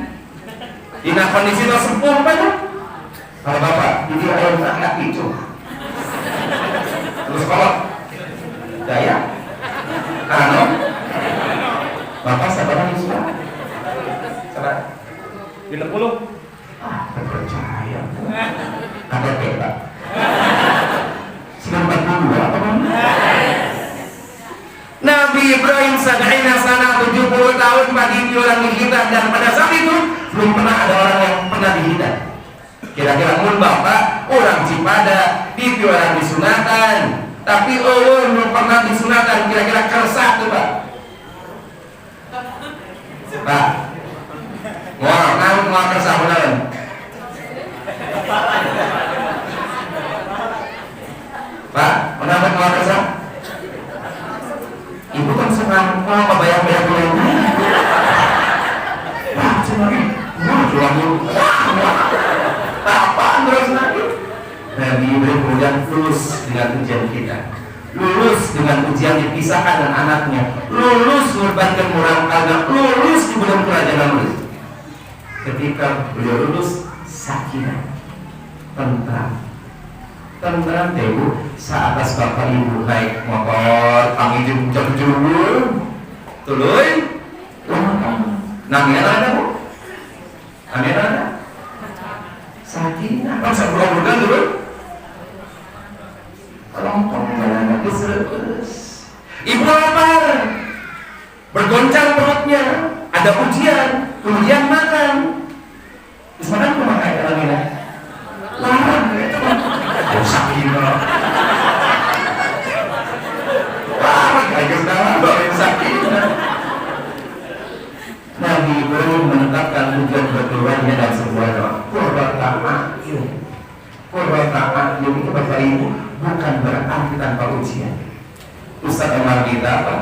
Ina kondisi lo sepuh Pak. Kalau Bapak, jadi ayam anak itu. Terus sekolah daya ano Bapak sabaran di sekolah sabar 30 percaya ada peta 92 apa Nabi Ibrahim sad'ina sana 70 tahun pagi orang dihidat, dan pada saat itu belum pernah ada orang yang pernah dihidat. Kira-kira mun Bapak orang Cipada di orang disunatan, tapi belum pernah disunatan, kira-kira kerasa tuh Pak. Pak, mau kerasa beneran? Pak, kenapa mau kerasa? Ibu kan senang mau bayar-bayar bulan. Pak, cuma apaan terus nanti? Nabi Ibrahim kemudian lulus dengan ujian kita, lulus dengan ujian dipisahkan dengan anaknya, lulus mengorbankan murang kalga, lulus di bulan kerajaan Allah. Ketika beliau lulus, sakinah, tentram tebu saat atas bapak ibu naik motor, panggil jujur, tuluy, namanya ada bu, namanya ada. Sakinah, kan sebulan dulu. Kelompok jalan terus. Ibu lapar, bergoncang perutnya, ada ujian, kemudian makan. Terus makan kemana kayak lagi larang gitu. Oh sakinah. Wah, kayak kenalan bawa sakinah. Nabi Ibrahim menetapkan tujuan berkeluarnya dan sebuah doa. Qurrata a'yun. Qurrata a'yun itu Bapak Ibu bukan berarti tanpa ujian. Ustaz Omar kita apa?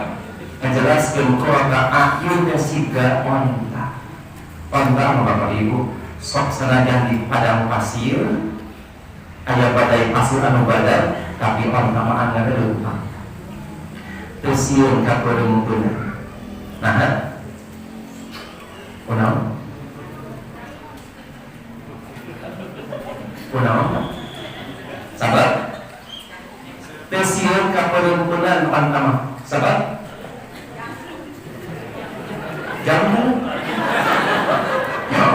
Menjelaskan qurrata a'yunnya siga onta. Onta Bapak Ibu sok senajan di padang pasir, aya badai pasir anu badar, tapi onta mah anggar leumpang. Teu sieun ka kodeumpeunan. Nah, Punau sabar tesiun kaperempunan pantama sabar jangan ya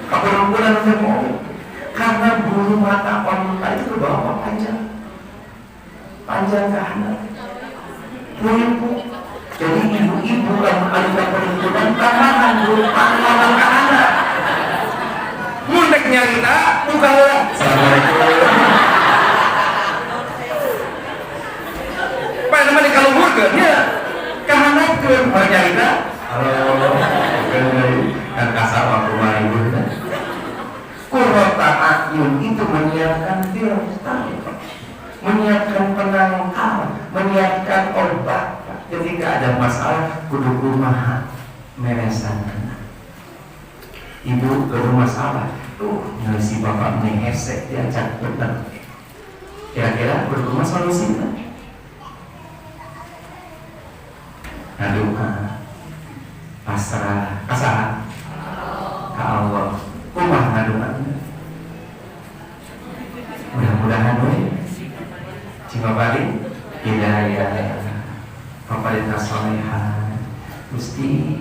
kaperempunan mau karena bulu mata wanita itu bawa panjang ke anak ibu. Jadi ibu-ibu yang ada perempuan tambahan bulu panjang ke anak mundek nyarita bukan lah. Assalamualaikum. Pak namanya kalau burger ya karena ke nyarita halo kan kasar waktu ibu kan Qurrata a'yun itu menyiapkan filter, menyiapkan penangkal, menyiapkan obat ketika ada masalah kudu kumaha meresan. Ibu ke rumah sahabat, nyari si bapak menghesek diajak benar. Kira-kira berumah solusinya? Aduh, pasrah, kasar, ke Allah. Kumah ngadungan. Mudah-mudahan cuma balik hidayah, paparinah solehan, Gusti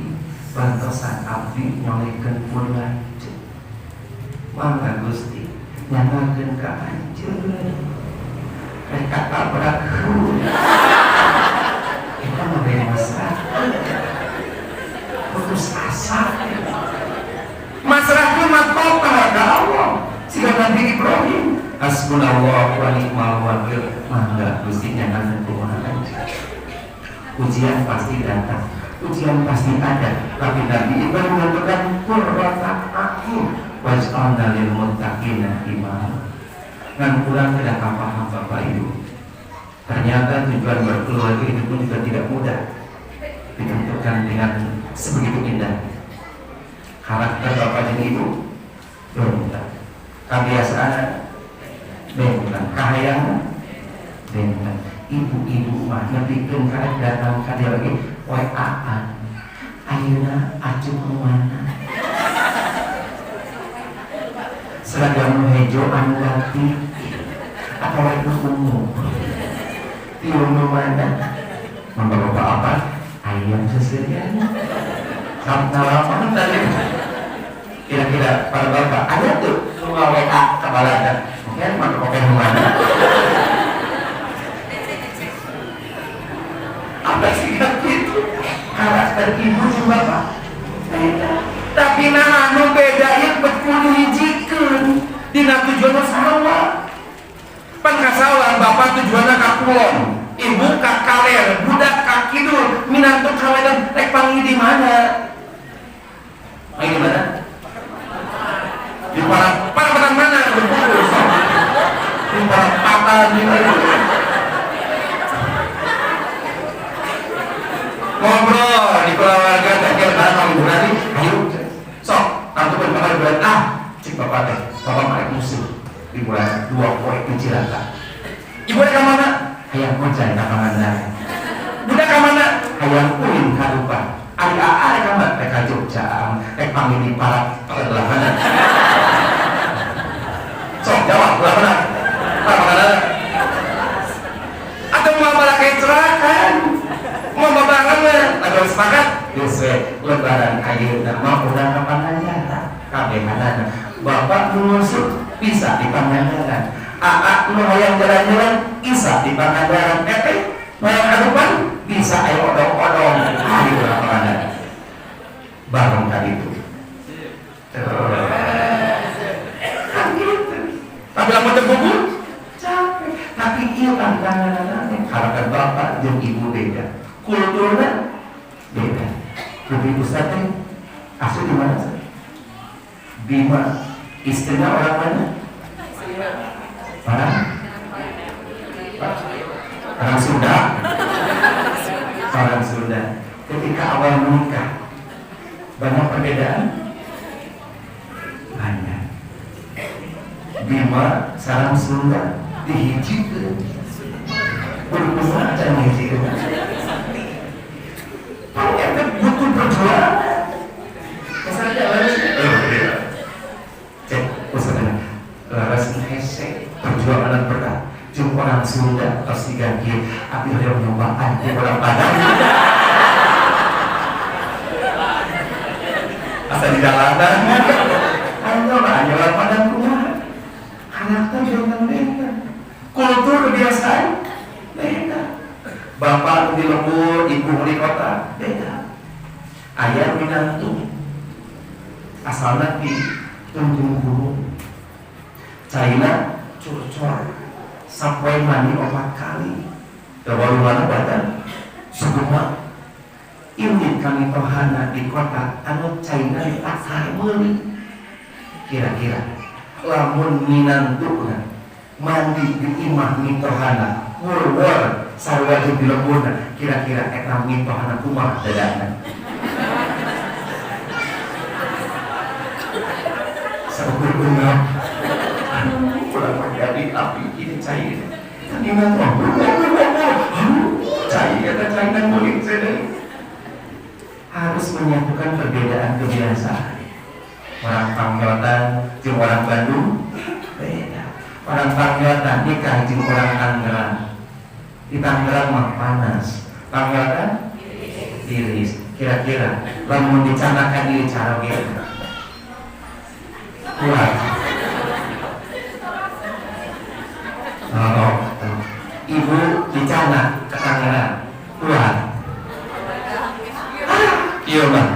bantosan abdi nyolehkeun pula mangga Gusti nyanakeun ka anjeun rek katabrak kita mah beres putus asa Hasbunallah wa ni'mal wakil. Mangga Gustinya kan kumaha. Ujian pasti datang, ujian pasti ada, tapi Nabi Ibrahim mengatakan qurrata a'yun waj'alna lil muttaqina imama. Ngan kurang tidak paham Bapak Ibu. Ternyata tujuan berkeluarga itu pun juga tidak mudah, ditentukan dengan sebegitu indah. Karakter Bapak dan Ibu bentar, kebiasaan bentar, kahayangan bentar. Ibu-ibu mah ngebikeun karek datang ka dia lagi WA-an. Ayeuna acuh mana? Seragam hejo anu ganti atau itu ungu. Tiung mana? Membawa apa? Ayam seserian. Sampai lama tadi. Kira-kira para bapak ada tuh rumah WA kepala ada. Mungkin mana pakai mana? Apa sih gitu? Karakter ibu jeung bapak beda. Tapi nah anu beda ieu betul hijikeun dina tujuan sawa. Pan ka sawah bapak tujuanna ka kulon, ibu ka kaler, budak ka kidul, minantu kawedan rek panggil di mana? Main di mana? Di parang mana? Di parang patan di mana? Ngobrol di keluarga tak kira datang berarti ayo sok tantu berpakai bulan cik bapak teh bapak marek musuh di bulan 2 poe kecilaka ibu ada kemana? Hayang moncai ka Pangandaran budak kemana? Hayang ulin kadupan ada kamar mereka Jogja rek panggil di para pelelahanan sok jawab pelelahanan Pangandaran atau mau malah kayak cerakan mau babangan ada sepakat geus lebaran ayeuna mah urang ka Pangandaran kabeh hanana bapak ngusuk bisa di Pangandaran nu hayang jalan-jalan bisa di Pangandaran teh hayang adupan bisa aya odong-odong di Pangandaran bareng tadi itu kan gitu tapi lamun teu bubur capek tapi ieu tantangan karakter bapak jeung ibu beda kulturnya beda. Lebih Ustaz asli di mana? Bima. Istrinya orang mana? Orang Sunda. Orang Sunda. Ketika awal menikah banyak perbedaan. Banyak. Bima sarang Sunda dihijikeun. Berkuasa aja dihijikeun. Butuh perjuangan. Kesannya laras. Cek usaha laras hese perjuangan berat. Jeung orang Sunda pasti ganti. Abi hoyong nyobaan di orang Padang. Asa di jalanan. Ayo orang Padang kumaha? Karakter jangan beda. Kultur kebiasaan beda. Bapak di lembur, ibu di kota beda. Ayah minantu asalnya di Tunjung Gunung China curcor sampai mandi 4 kali baru mana badan sebelum ini kami tohana di kota anu China di pasar meuli kira-kira lamun minantu mandi di imah mitohana wur sarua jeung di lembuna kira-kira eta mitohana kumaha dadana saukur beungeut ulah menjadi api ini cair tadi ngomong cair eta cair mulik sedeng harus menyatukan perbedaan kebiasaan orang Pangyotan jeung orang Bandung beda orang Pangyotan nikah jeung orang Tangerang di Tangerang mah panas Pangyotan tiris kira-kira lamun dicanakan di cara gitu kuat ibu dicana ke Tangerang kuat iya bang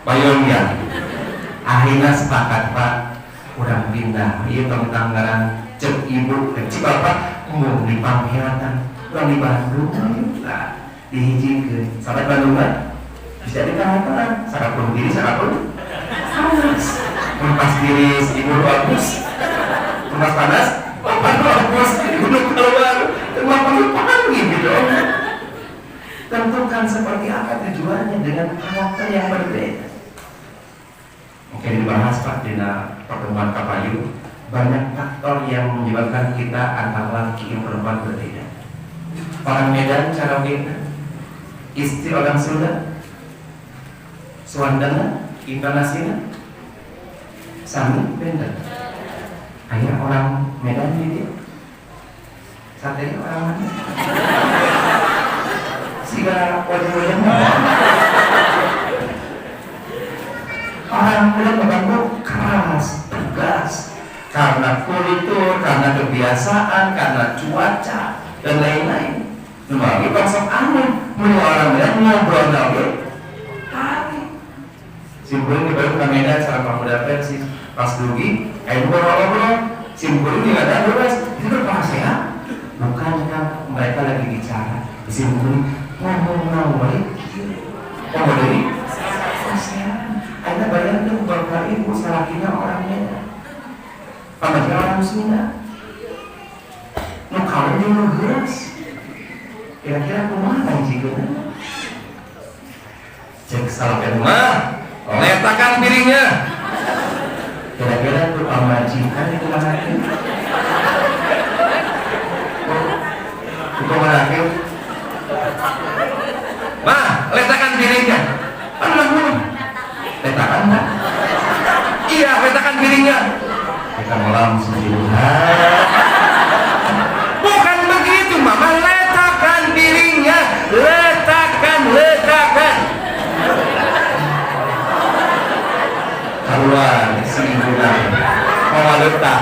bayangnya akhirnya sepakat Pak kurang pindah iya tong Tangerang cek ibu cek bapak mau di Pangheatan orang di Bandung nah dihijikeun sampai Bandung kan bisa di tengah-tengah sarapun diri sarapun panas pas diri si ibu bagus panas panas ibu keluar terlalu panggil gitu tentukan seperti apa tujuannya dengan karakter yang berbeda. Oke, dibahas Pak Dina pertemuan Kapayu banyak faktor yang menyebabkan kita antara laki dan perempuan berbeda. Orang Medan cara beda, istri orang Sunda, Suandana, intonasinya sami beda. Hanya orang Medan ini, satenya orang mana? Siga wajah-wajah orang Medan Bandung keras, tegas karena kultur, karena kebiasaan, karena cuaca dan lain-lain. Memang konsep aneh, menurut orang Medan ngobrol lagi. Simpulin di baru Medan cara pemuda versi pas dugi, ngobrol-ngobrol. Simpulin nggak ada beres, itu berbahasa ya. Bukan kan mereka lagi bicara. Simpulin ngomong-ngomong dari Anda bayangkan bapak ibu salakinya orang Medan pamajikan orang Sunda kawin dia ngegeras kira-kira kumaha jika cek salakin mah letakkan piringnya kira-kira tuh pamajikan itu mana itu mana mah, letakkan piringnya. Letakkan enggak? Iya, letakkan piringnya. Kita malam sejauhan. Bukan begitu, Mama. Letakkan piringnya. Letakkan. Keluar si ibu nang. Mama letak.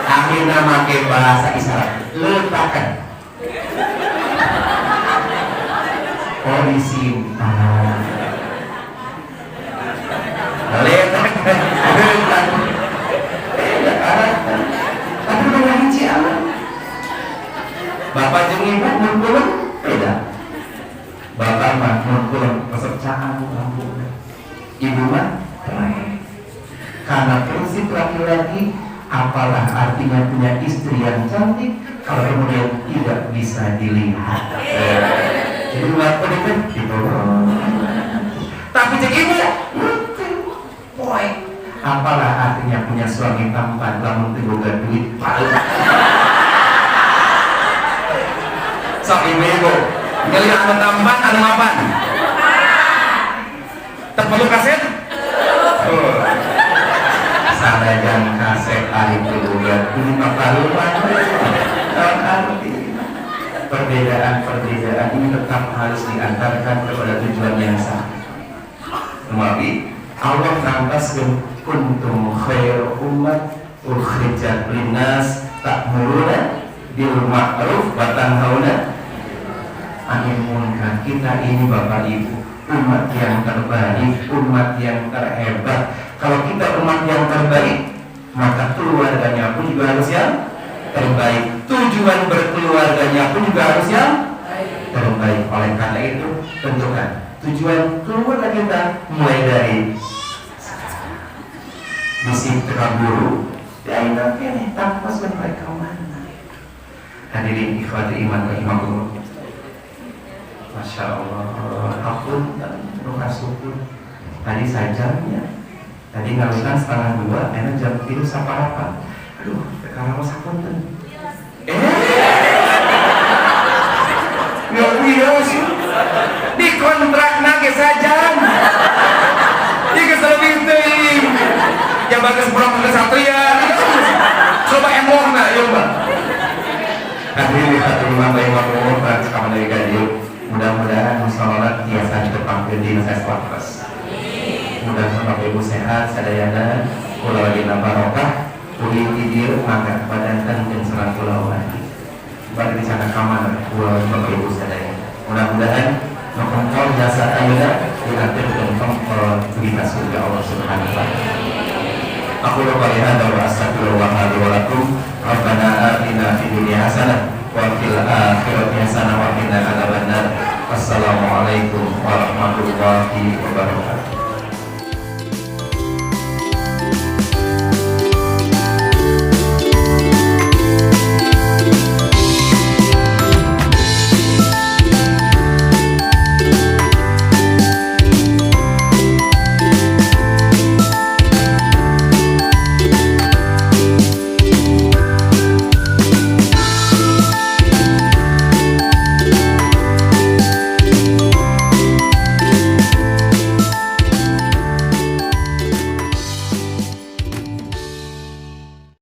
Akhirnya pakai bahasa isyarat letakkan polisi letakkan tapi dengan cialan bapak jeung ibu mun beda bapak mah mun pesertaan lampu ibu mah karena prinsip laki-laki apalah artinya punya istri yang cantik kalau kemudian tidak bisa dilihat. Jadi apa itu? Tapi cek ibu, boy, apalah artinya punya suami tampan lamun teu boga duit paling. Sok ibu, ngelihat anu tampan anu mapan. Teu perlu kaset? Sadajan kaset ari keluar ini papaluan perbedaan ini tetap harus diantarkan kepada tujuan yang sama. Tetapi Allah nantaskeun kuntum khairu ummat ukhrijat linnas ta'muruna bil ma'ruf wa tanhauna 'anil munkar. Kita ini Bapak Ibu umat yang terbaik, umat yang terhebat. Kalau kita umat yang terbaik, maka keluarganya pun juga harus yang terbaik. Tujuan berkeluarganya pun juga harus yang terbaik. Oleh karena itu, tentukan tujuan keluarga kita mulai dari bisi teraburu dari nanti tanpa sampai ke mana. Hadirin ikhwati iman rahimakumullah. Masya Allah, ampun dan doa syukur. Tadi sajamnya. Tadi ngalukan 1:30, enak jam 3 apa? Aduh, sekarang masa punten. Ya sih. Di kontrak nage saja. Jika selebih teuing. Ya bagus pulang ke Satria. Coba emoh na ya, Mbak. Hadirin hadirin baik waktu praktis kamu dari gajiu. Mudah-mudahan musyawarah biasa ditepangkeun di nasa selaras. Mudah-mudahan Bapak Ibu sehat, sadayana, kula dina barokah, uli tidir mangga kepadanten jeung serang kula lagi. Bari dicana kamar kula Bapak Ibu sadayana. Mudah-mudahan nongkol jasa ayeuna di akhir dan terima surga Allah Subhanahu wa taala. Aku qouli hadza wa astaghfirullah li wa lakum. Rabbana atina fid dunya hasanah wa fil akhirati hasanah wa qina adzabannar. Assalamualaikum warahmatullahi wabarakatuh.